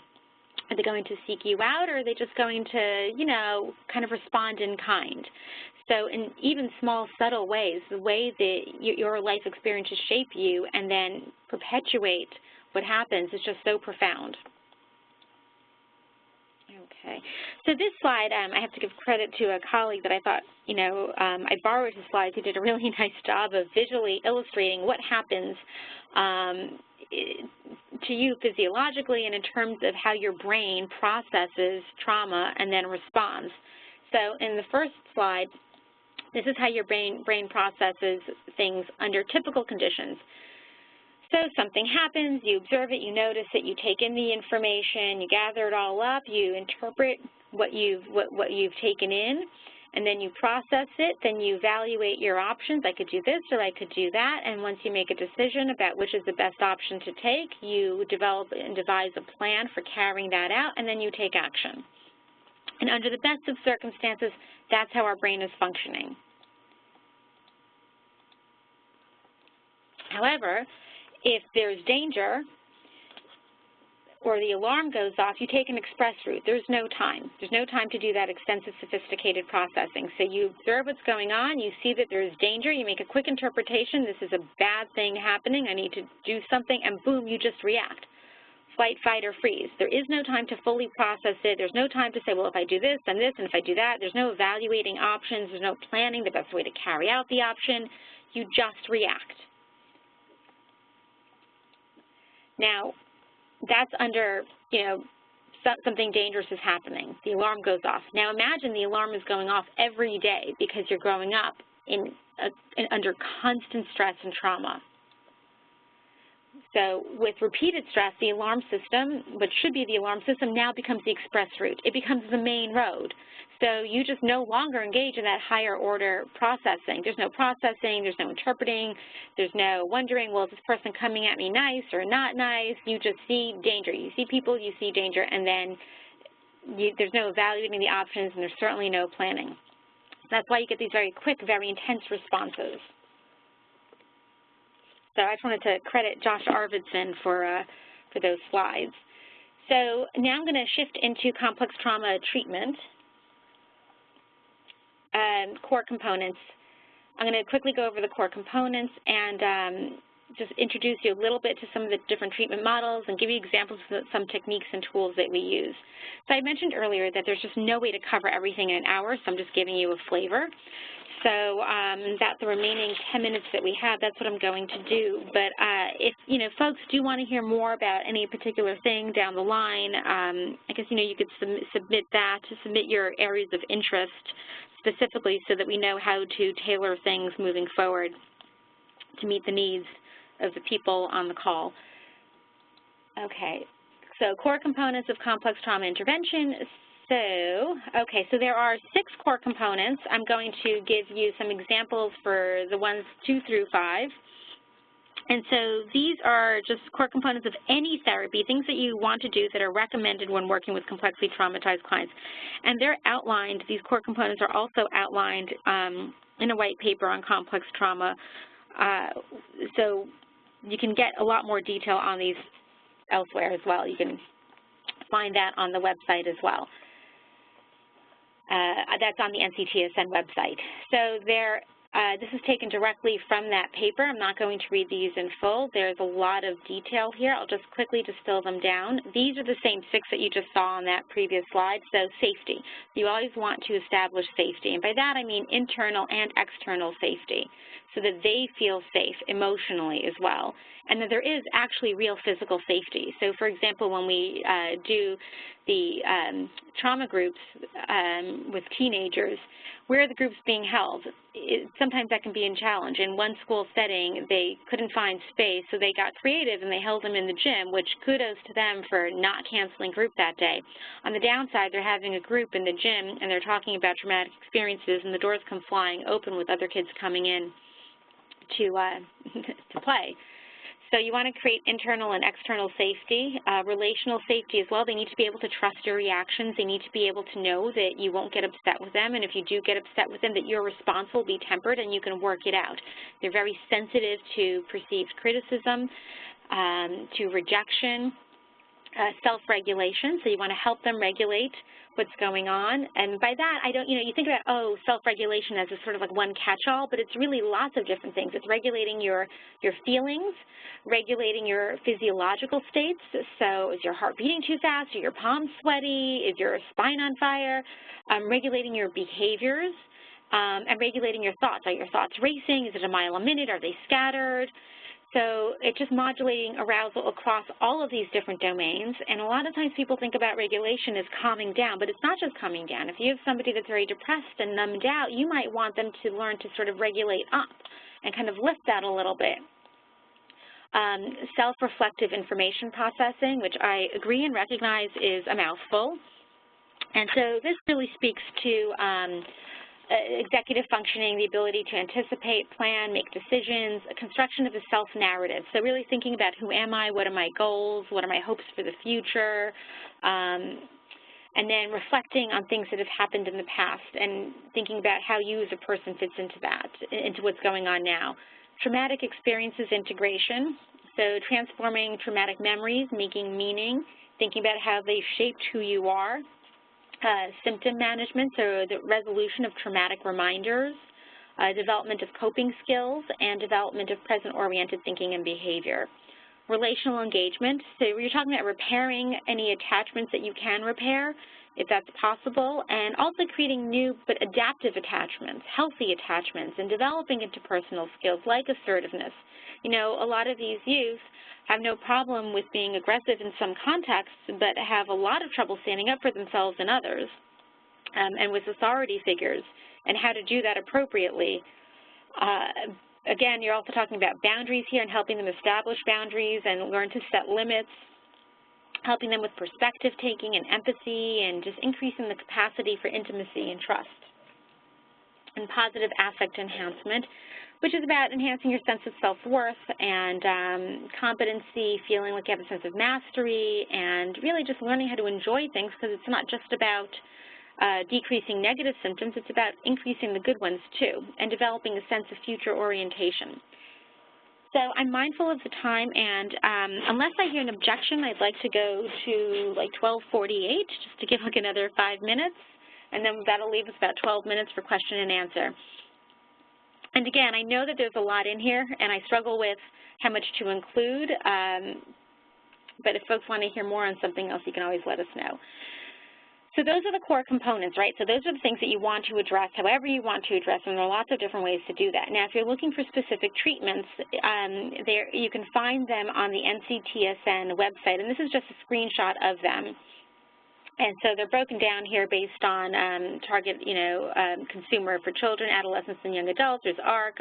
Are they going to seek you out, or are they just going to, kind of respond in kind? So in even small, subtle ways, the way that your life experiences shape you and then perpetuate what happens is just so profound. Okay. So this slide, I have to give credit to a colleague that I thought, I borrowed his slides. He did a really nice job of visually illustrating what happens to you physiologically and in terms of how your brain processes trauma and then responds. So in the first slide, this is how your brain processes things under typical conditions. So something happens, you observe it, you notice it, you take in the information, you gather it all up, you interpret what you've taken in, and then you process it, then you evaluate your options. I could do this or I could do that, and once you make a decision about which is the best option to take, you develop and devise a plan for carrying that out, and then you take action. And under the best of circumstances, that's how our brain is functioning. However, if there's danger or the alarm goes off, you take an express route. There's no time. There's no time to do that extensive, sophisticated processing. So you observe what's going on, you see that there's danger, you make a quick interpretation, this is a bad thing happening, I need to do something, and boom, you just react. Flight, fight, or freeze. There is no time to fully process it. There's no time to say, well, if I do this, then this, and if I do that. There's no evaluating options. There's no planning the best way to carry out the option. You just react. Now, that's under, something dangerous is happening. The alarm goes off. Now imagine the alarm is going off every day because you're growing up under constant stress and trauma. So with repeated stress, the alarm system, what should be the alarm system, now becomes the express route. It becomes the main road. So you just no longer engage in that higher order processing. There's no processing, there's no interpreting, there's no wondering, well, is this person coming at me nice or not nice? You just see danger. You see people, you see danger, and then there's no evaluating the options, and there's certainly no planning. That's why you get these very quick, very intense responses. So I just wanted to credit Josh Arvidsson for those slides. So now I'm going to shift into complex trauma treatment. Core components. I'm going to quickly go over the core components and just introduce you a little bit to some of the different treatment models and give you examples of some techniques and tools that we use. So I mentioned earlier that there's just no way to cover everything in an hour, so I'm just giving you a flavor. So that the remaining 10 minutes that we have, that's what I'm going to do. But if, folks do want to hear more about any particular thing down the line, I guess, you could submit your areas of interest specifically so that we know how to tailor things moving forward to meet the needs of the people on the call. Okay, so core components of complex trauma intervention. So there are 6 core components. I'm going to give you some examples for the ones 2 through 5. And so these are just core components of any therapy, things that you want to do that are recommended when working with complexly traumatized clients. And they're outlined, these core components are also outlined in a white paper on complex trauma. So you can get a lot more detail on these elsewhere as well. You can find that on the website as well. That's on the NCTSN website. So this is taken directly from that paper. I'm not going to read these in full. There's a lot of detail here. I'll just quickly distill them down. These are the same 6 that you just saw on that previous slide. So safety. You always want to establish safety. And by that I mean internal and external safety. so that they feel safe emotionally as well, and that there is actually real physical safety. So, for example, when we do the trauma groups with teenagers, where are the groups being held? Sometimes that can be a challenge. In one school setting, they couldn't find space, so they got creative and they held them in the gym, which kudos to them for not canceling group that day. On the downside, they're having a group in the gym and they're talking about traumatic experiences, and the doors come flying open with other kids coming in to play. So you want to create internal and external safety, relational safety as well. They need to be able to trust your reactions. They need to be able to know that you won't get upset with them, and if you do get upset with them, that your response will be tempered and you can work it out. They're very sensitive to perceived criticism, to rejection, self-regulation, so you want to help them regulate what's going on. And by that, you think about, oh, self-regulation as a sort of like one catch-all, but it's really lots of different things. It's regulating your feelings, regulating your physiological states. So is your heart beating too fast? Are your palms sweaty? Is your spine on fire? Regulating your behaviors, and regulating your thoughts. Are your thoughts racing? Is it a mile a minute? Are they scattered? So it's just modulating arousal across all of these different domains, and a lot of times people think about regulation as calming down, but it's not just calming down. If you have somebody that's very depressed and numbed out, you might want them to learn to sort of regulate up and kind of lift that a little bit. Self-reflective information processing, which I agree and recognize is a mouthful. And so this really speaks to executive functioning, the ability to anticipate, plan, make decisions, a construction of a self-narrative. So really thinking about who am I, what are my goals, what are my hopes for the future, and then reflecting on things that have happened in the past and thinking about how you as a person fits into that, into what's going on now. Traumatic experiences integration, so transforming traumatic memories, making meaning, thinking about how they've shaped who you are. Symptom management, so the resolution of traumatic reminders, development of coping skills, and development of present-oriented thinking and behavior. Relational engagement, so you're talking about repairing any attachments that you can repair, if that's possible, and also creating new but adaptive attachments, healthy attachments, and developing interpersonal skills like assertiveness. You know, a lot of these youth have no problem with being aggressive in some contexts, but have a lot of trouble standing up for themselves and others, and with authority figures, and how to do that appropriately. Again, you're also talking about boundaries here and helping them establish boundaries and learn to set limits, helping them with perspective taking and empathy, and just increasing the capacity for intimacy and trust. And positive affect enhancement, which is about enhancing your sense of self-worth and competency, feeling like you have a sense of mastery, and really just learning how to enjoy things, because it's not just about decreasing negative symptoms, it's about increasing the good ones too, and developing a sense of future orientation. So I'm mindful of the time, and unless I hear an objection, I'd like to go to like 12:48, just to give like another 5 minutes, and then that'll leave us about 12 minutes for question and answer. And again, I know that there's a lot in here, and I struggle with how much to include, but if folks want to hear more on something else, you can always let us know. So those are the core components, right? So those are the things that you want to address, however you want to address them. There are lots of different ways to do that. Now, if you're looking for specific treatments, you can find them on the NCTSN website, and this is just a screenshot of them. And so they're broken down here based on target, consumer for children, adolescents, and young adults. There's ARC.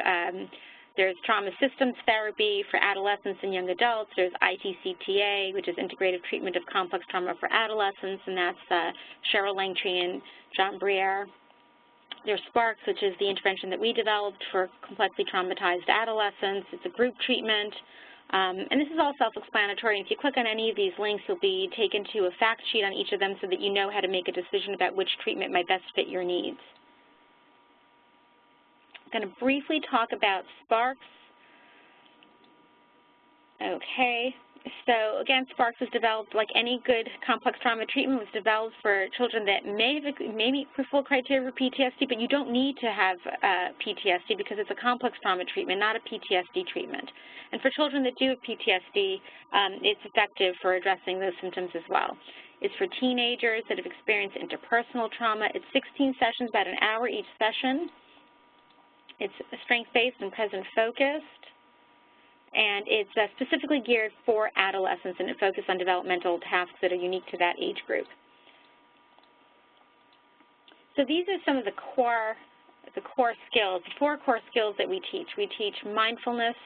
There's trauma systems therapy for adolescents and young adults. There's ITCTA, which is integrative treatment of complex trauma for adolescents, and that's Cheryl Langtree and John Briere. There's SPARKS, which is the intervention that we developed for complexly traumatized adolescents. It's a group treatment. And this is all self-explanatory. If you click on any of these links, you'll be taken to a fact sheet on each of them so that you know how to make a decision about which treatment might best fit your needs. I'm going to briefly talk about SPARKS. Okay. So again, SPARKS was developed, like any good complex trauma treatment, was developed for children that may meet full criteria for PTSD, but you don't need to have PTSD because it's a complex trauma treatment, not a PTSD treatment. And for children that do have PTSD, it's effective for addressing those symptoms as well. It's for teenagers that have experienced interpersonal trauma. It's 16 sessions, about an hour each session. It's strengths-based and present-focused, and it's specifically geared for adolescents, and it focuses on developmental tasks that are unique to that age group. So these are some of the core skills, the 4 core skills that we teach. We teach mindfulness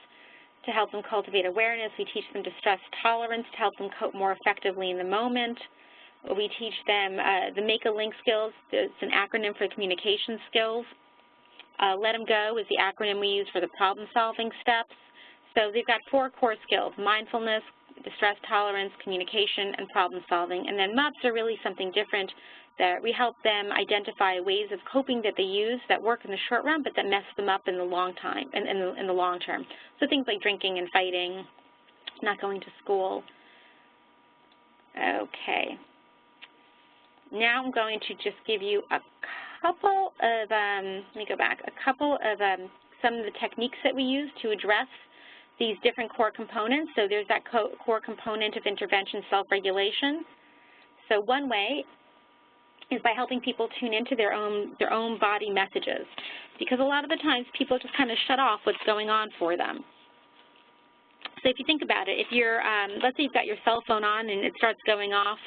to help them cultivate awareness. We teach them distress tolerance to help them cope more effectively in the moment. We teach them the make-a-link skills. It's an acronym for communication skills. Let them go is the acronym we use for the problem-solving steps. So they've got 4 core skills: mindfulness, distress tolerance, communication, and problem-solving. And then MUPs are really something different, that we help them identify ways of coping that they use that work in the short run, but that mess them up in the long term. So things like drinking and fighting, not going to school. Okay. Now I'm going to just give you a couple of, some of the techniques that we use to address these different core components. So there's that core component of intervention, self-regulation. So one way is by helping people tune into their own body messages, because a lot of the times people just kind of shut off what's going on for them. So if you think about it, if you're, let's say you've got your cell phone on and it starts going off,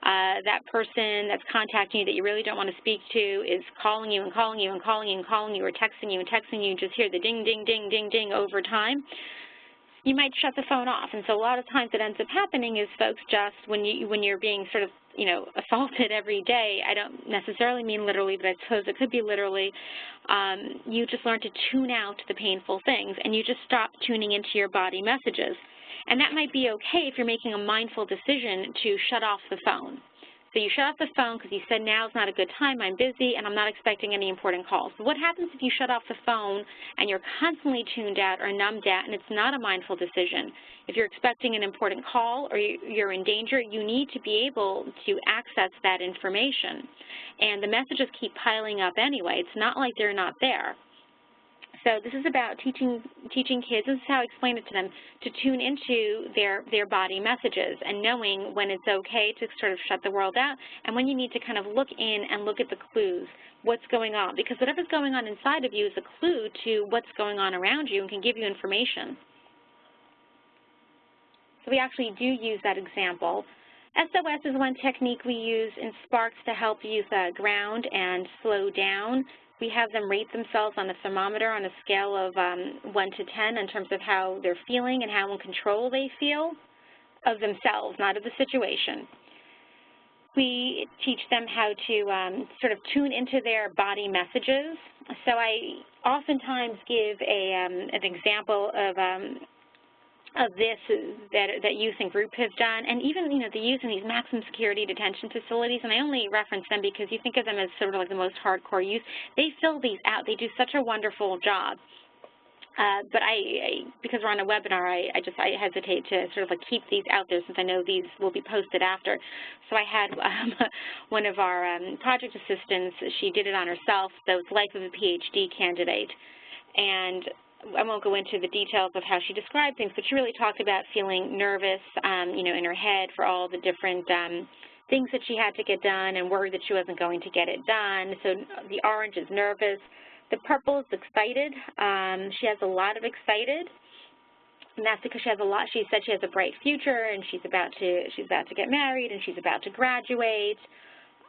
that person that's contacting you that you really don't want to speak to is calling you and calling you and calling you and calling you, or texting you and texting you, just hear the ding, ding, ding, ding, ding over time, you might shut the phone off. And so a lot of times what ends up happening is folks just, when you're being sort of, assaulted every day, I don't necessarily mean literally, but I suppose it could be literally, you just learn to tune out the painful things, and you just stop tuning into your body messages. And that might be okay if you're making a mindful decision to shut off the phone. So you shut off the phone because you said, now's not a good time, I'm busy, and I'm not expecting any important calls. But what happens if you shut off the phone and you're constantly tuned out or numbed out, and it's not a mindful decision? If you're expecting an important call or you're in danger, you need to be able to access that information. And the messages keep piling up anyway. It's not like they're not there. So this is about teaching kids, this is how I explain it to them, to tune into their body messages and knowing when it's okay to sort of shut the world out and when you need to kind of look in and look at the clues, what's going on. Because whatever's going on inside of you is a clue to what's going on around you and can give you information. So we actually do use that example. SOS is one technique we use in Sparks to help youth ground and slow down. We have them rate themselves on a thermometer on a scale of 1 to 10 in terms of how they're feeling and how in control they feel of themselves, not of the situation. We teach them how to sort of tune into their body messages. So I oftentimes give an example of this that youth and group have done, and even the youth in these maximum security detention facilities, and I only reference them because you think of them as sort of like the most hardcore youth. They fill these out. They do such a wonderful job. But because we're on a webinar, I hesitate to sort of like keep these out there since I know these will be posted after. So I had one of our project assistants, she did it on herself, so it's Life of a PhD candidate. And I won't go into the details of how she described things, but she really talked about feeling nervous, in her head for all the different things that she had to get done and worried that she wasn't going to get it done. So the orange is nervous. The purple is excited. She has a lot of excited, and that's because she has a lot. She said she has a bright future, and she's about to get married, and she's about to graduate.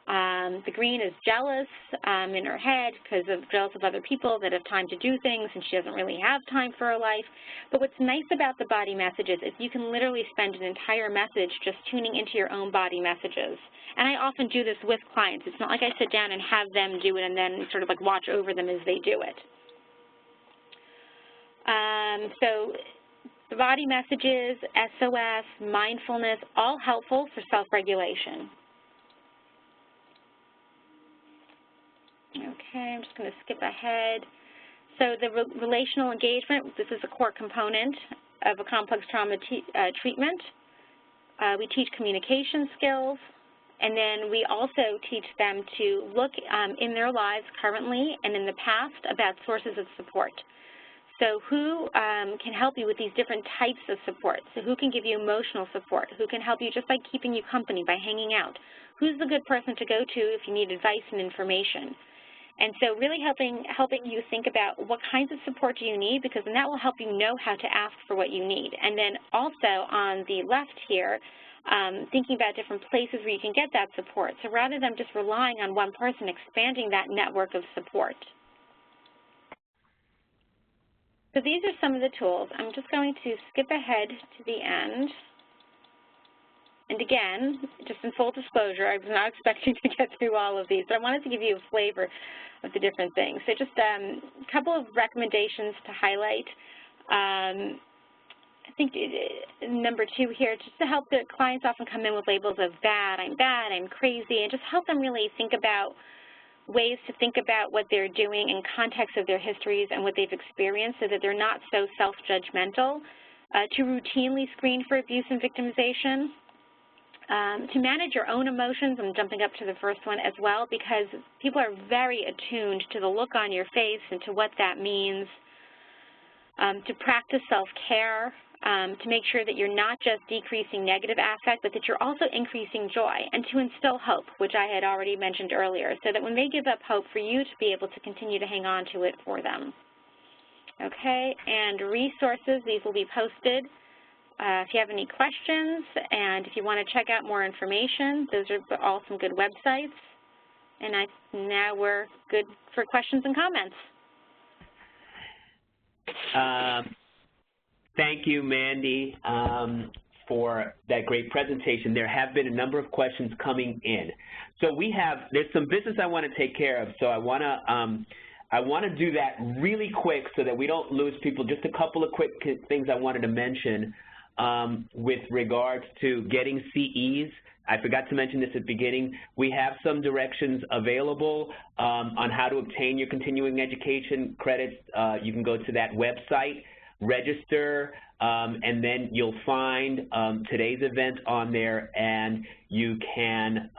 The green is jealous in her head because of jealous of other people that have time to do things, and she doesn't really have time for her life. But what's nice about the body messages is you can literally spend an entire message just tuning into your own body messages. And I often do this with clients. It's not like I sit down and have them do it and then sort of like watch over them as they do it. So the body messages, SOS, mindfulness, all helpful for self-regulation. Okay, I'm just going to skip ahead. So the relational engagement, this is a core component of a complex trauma treatment. We teach communication skills, and then we also teach them to look in their lives currently and in the past about sources of support. So who can help you with these different types of support? So who can give you emotional support? Who can help you just by keeping you company, by hanging out? Who's the good person to go to if you need advice and information? And so really helping you think about what kinds of support do you need, because then that will help you know how to ask for what you need. And then also on the left here, thinking about different places where you can get that support. So rather than just relying on one person, expanding that network of support. So these are some of the tools. I'm just going to skip ahead to the end. And again, just in full disclosure, I was not expecting to get through all of these, but I wanted to give you a flavor of the different things. So just a couple of recommendations to highlight. I think number 2 here, just to help the clients often come in with labels of bad, I'm crazy, and just help them really think about ways to think about what they're doing in context of their histories and what they've experienced so that they're not so self-judgmental, to routinely screen for abuse and victimization, to manage your own emotions. I'm jumping up to the first one as well, because people are very attuned to the look on your face and to what that means, to practice self-care, to make sure that you're not just decreasing negative affect, but that you're also increasing joy, and to instill hope, which I had already mentioned earlier, so that when they give up hope, for you to be able to continue to hang on to it for them. Okay, and resources, these will be posted. If you have any questions, and if you want to check out more information, those are all some good websites. And now we're good for questions and comments. Thank you, Mandy, for that great presentation. There have been a number of questions coming in. So there's some business I want to take care of, so I want to do that really quick so that we don't lose people. Just a couple of quick things I wanted to mention. With regards to getting CEs, I forgot to mention this at the beginning. We have some directions available on how to obtain your continuing education credits. You can go to that website, register, and then you'll find today's event on there, and you can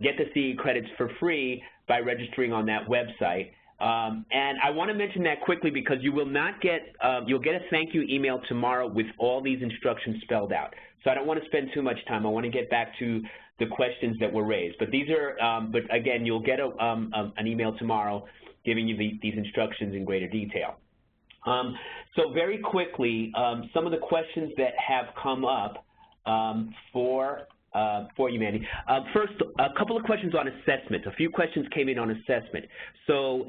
get the CE credits for free by registering on that website. And I want to mention that quickly because you will not get, you'll get a thank you email tomorrow with all these instructions spelled out. So I don't want to spend too much time. I want to get back to the questions that were raised. But these are, but again, you'll get an email tomorrow giving you these instructions in greater detail. So very quickly, some of the questions that have come up for you, Mandy. First, a couple of questions on assessment. A few questions came in on assessment. So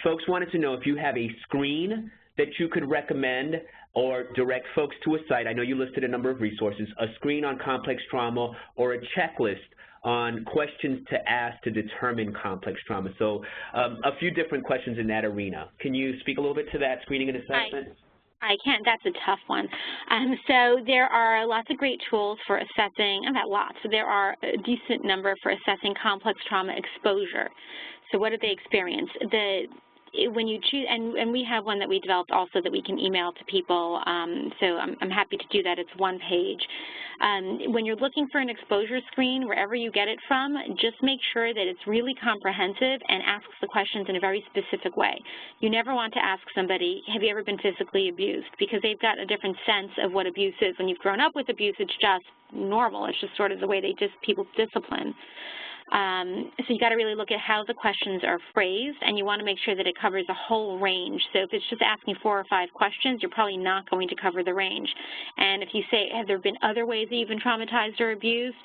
folks wanted to know if you have a screen that you could recommend or direct folks to a site. I know you listed a number of resources, a screen on complex trauma or a checklist on questions to ask to determine complex trauma. So a few different questions in that arena. Can you speak a little bit to that, screening and assessment? I can. That's a tough one. So there are lots of great tools for assessing, not lots, so there are a decent number for assessing complex trauma exposure. So what did they experience? When you choose, and we have one that we developed also that we can email to people, so I'm happy to do that. It's one page. When you're looking for an exposure screen, wherever you get it from, just make sure that it's really comprehensive and asks the questions in a very specific way. You never want to ask somebody, have you ever been physically abused? Because they've got a different sense of what abuse is. When you've grown up with abuse, it's just normal. It's just sort of the way people discipline. So you got to really look at how the questions are phrased, and you want to make sure that it covers a whole range. So if it's just asking 4 or 5 questions, you're probably not going to cover the range. And if you say, have there been other ways that you've been traumatized or abused,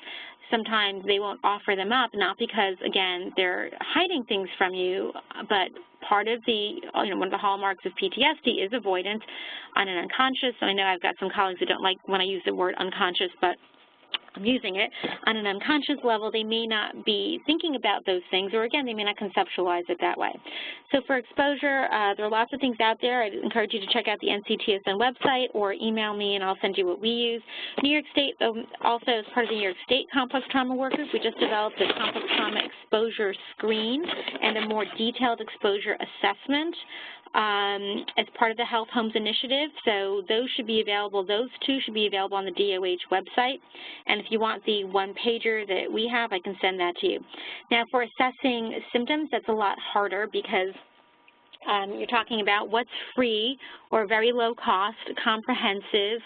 sometimes they won't offer them up, not because, again, they're hiding things from you, but part of the, one of the hallmarks of PTSD is avoidance on an unconscious. I know I've got some colleagues that don't like when I use the word unconscious, but I'm using it. On an unconscious level, they may not be thinking about those things, or again, they may not conceptualize it that way. So for exposure, there are lots of things out there. I'd encourage you to check out the NCTSN website or email me and I'll send you what we use. New York State, also as part of the New York State Complex Trauma Workers, we just developed a complex trauma exposure screen and a more detailed exposure assessment as part of the Health Homes Initiative. So those should be available, those two should be available on the DOH website. And if you want the one-pager that we have, I can send that to you. Now for assessing symptoms, that's a lot harder because you're talking about what's free or very low cost, comprehensive,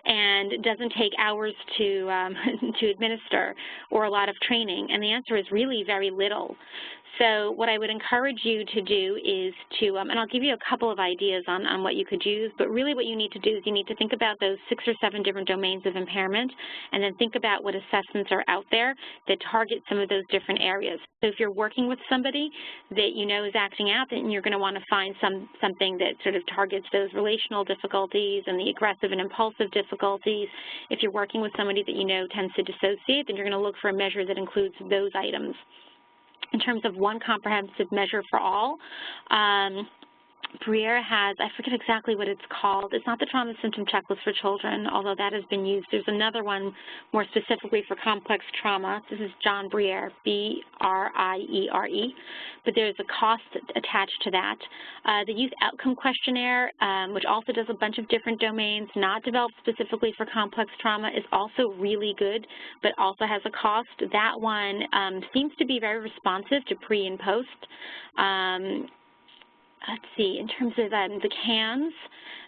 and doesn't take hours to administer or a lot of training, and the answer is really very little. So what I would encourage you to do is to, and I'll give you a couple of ideas on what you could use, but really what you need to do is you need to think about those 6 or 7 different domains of impairment, and then think about what assessments are out there that target some of those different areas. So if you're working with somebody that you know is acting out, then you're going to want to find something that sort of targets those relational difficulties and the aggressive and impulsive difficulties. If you're working with somebody that you know tends to dissociate, then you're going to look for a measure that includes those items. In terms of one comprehensive measure for all, Briere has, I forget exactly what it's called. It's not the Trauma Symptom Checklist for Children, although that has been used. There's another one more specifically for complex trauma. This is John Briere, B-R-I-E-R-E, but there's a cost attached to that. The Youth Outcome Questionnaire, which also does a bunch of different domains, not developed specifically for complex trauma, is also really good, but also has a cost. That one seems to be very responsive to pre and post. Let's see, in terms of the CANS,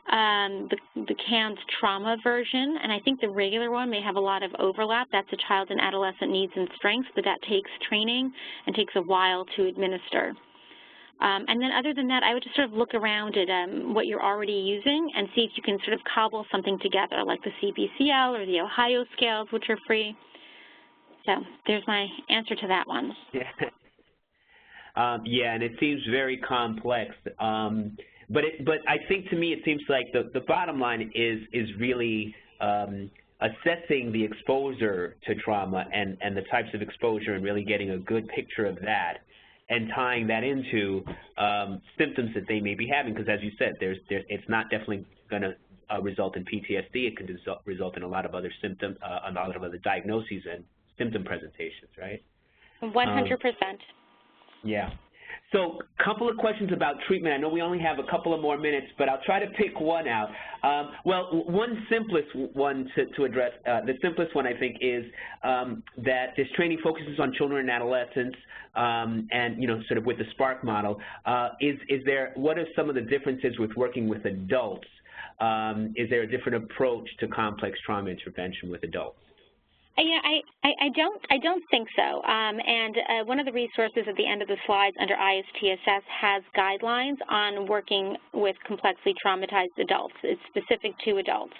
the CANS trauma version, and I think the regular one may have a lot of overlap. That's a child and adolescent needs and strengths, but that takes training and takes a while to administer. And then other than that, I would just sort of look around at what you're already using and see if you can sort of cobble something together, like the CBCL or the Ohio scales, which are free. So there's my answer to that one. Yeah. Yeah, and it seems very complex. But I think to me it seems like the bottom line is really assessing the exposure to trauma and the types of exposure and really getting a good picture of that and tying that into symptoms that they may be having, because as you said, it's not definitely going to result in PTSD. It could result in a lot of other symptoms, a lot of other diagnoses and symptom presentations, right? 100%. Yeah. So a couple of questions about treatment. I know we only have a couple of more minutes, but I'll try to pick one out. Well, one simplest one to address, the simplest one I think is that this training focuses on children and adolescents and, you know, sort of with the SPARK model. What are some of the differences with working with adults? Is there a different approach to complex trauma intervention with adults? Yeah, I don't think so. And one of the resources at the end of the slides under ISTSS has guidelines on working with complexly traumatized adults. It's specific to adults.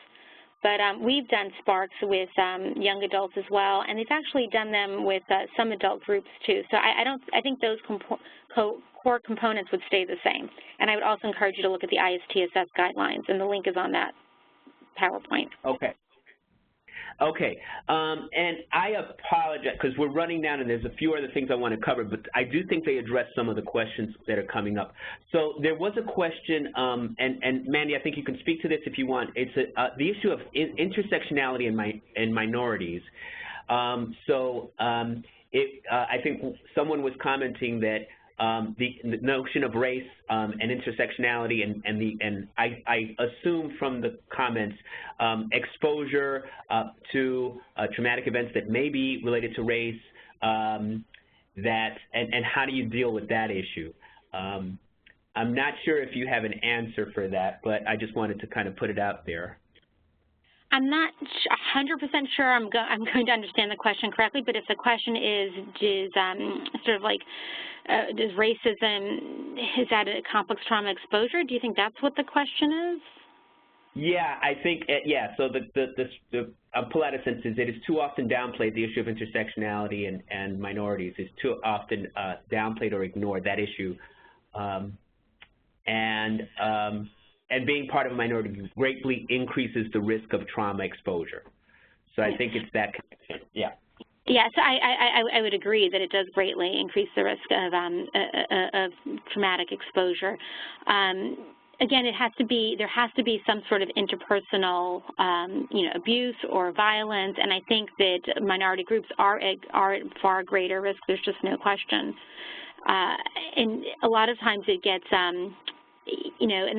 But we've done SPARKs with young adults as well, and they've actually done them with some adult groups too. So I think those core components would stay the same. And I would also encourage you to look at the ISTSS guidelines, and the link is on that PowerPoint. Okay. Okay, and I apologize because we're running down and there's a few other things I want to cover, but I do think they address some of the questions that are coming up. So there was a question, and Mandy, I think you can speak to this if you want. It's the issue of intersectionality in minorities. I think someone was commenting that the notion of race and intersectionality and I assume from the comments exposure to traumatic events that may be related to race, and how do you deal with that issue? I'm not sure if you have an answer for that, but I just wanted to kind of put it out there. I'm not 100% sure I'm going to understand the question correctly, but if the question is sort of like, does racism, is that a complex trauma exposure? Do you think that's what the question is? Yeah, I think, yeah, so I'll pull out a sentence. It is too often downplayed, the issue of intersectionality and minorities is too often downplayed or ignored, that issue. And being part of a minority group greatly increases the risk of trauma exposure. So I think it's that connection, yeah. Yeah, so I would agree that it does greatly increase the risk of traumatic exposure. Again, there has to be some sort of interpersonal, abuse or violence, and I think that minority groups are at far greater risk. There's just no question. And a lot of times it gets, and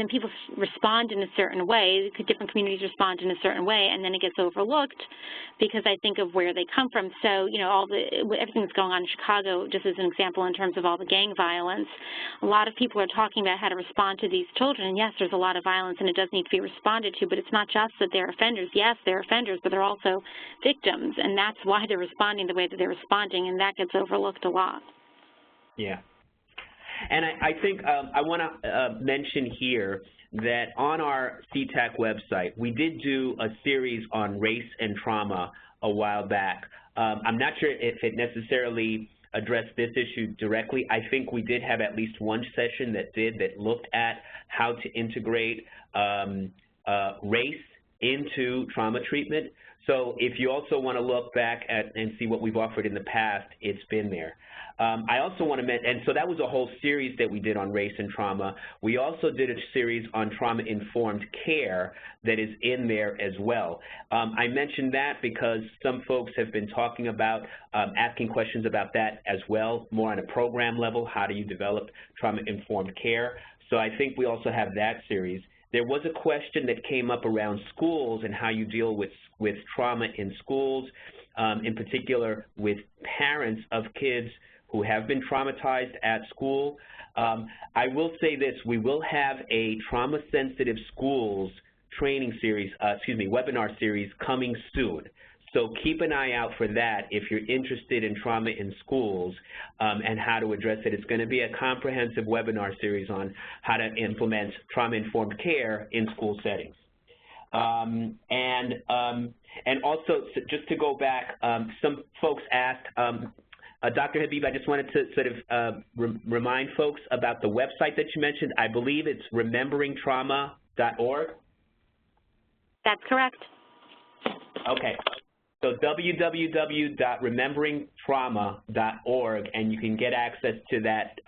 then people respond in a certain way. Different communities respond in a certain way, and then it gets overlooked because I think of where they come from. So, everything that's going on in Chicago, just as an example in terms of all the gang violence, a lot of people are talking about how to respond to these children. And yes, there's a lot of violence, and it does need to be responded to, but it's not just that they're offenders. Yes, they're offenders, but they're also victims, and that's why they're responding the way that they're responding, and that gets overlooked a lot. Yeah. And I think I want to mention here that on our CTAC website, we did do a series on race and trauma a while back. I'm not sure if it necessarily addressed this issue directly. I think we did have at least one session that looked at how to integrate race into trauma treatment. So if you also want to look back at and see what we've offered in the past, it's been there. I also want to mention, and so that was a whole series that we did on race and trauma. We also did a series on trauma-informed care that is in there as well. I mentioned that because some folks have been talking about asking questions about that as well, more on a program level. How do you develop trauma-informed care? So I think we also have that series. There was a question that came up around schools and how you deal with trauma in schools, in particular with parents of kids who have been traumatized at school. I will say this, we will have a trauma-sensitive schools training series, webinar series coming soon. So keep an eye out for that if you're interested in trauma in schools and how to address it. It's going to be a comprehensive webinar series on how to implement trauma-informed care in school settings. And also, just to go back, some folks asked, Dr. Habib, I just wanted to sort of remind folks about the website that you mentioned. I believe it's rememberingtrauma.org. That's correct. Okay. So www.rememberingtrauma.org, and you can get access to that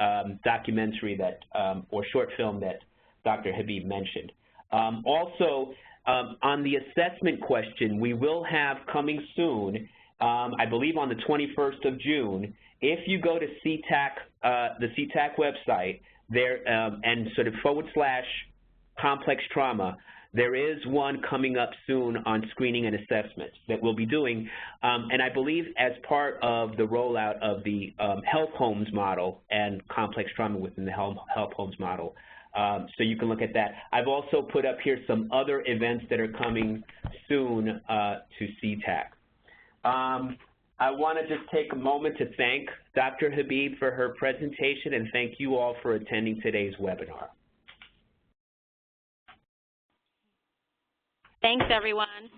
documentary that or short film that Dr. Habib mentioned. Also, on the assessment question, we will have coming soon, I believe on the 21st of June, if you go to CTAC, the CTAC website there and sort of /complex trauma, there is one coming up soon on screening and assessment that we'll be doing, and I believe as part of the rollout of the health homes model and complex trauma within the health homes model. So you can look at that. I've also put up here some other events that are coming soon to CTAC. I want to just take a moment to thank Dr. Habib for her presentation and thank you all for attending today's webinar. Thanks, everyone.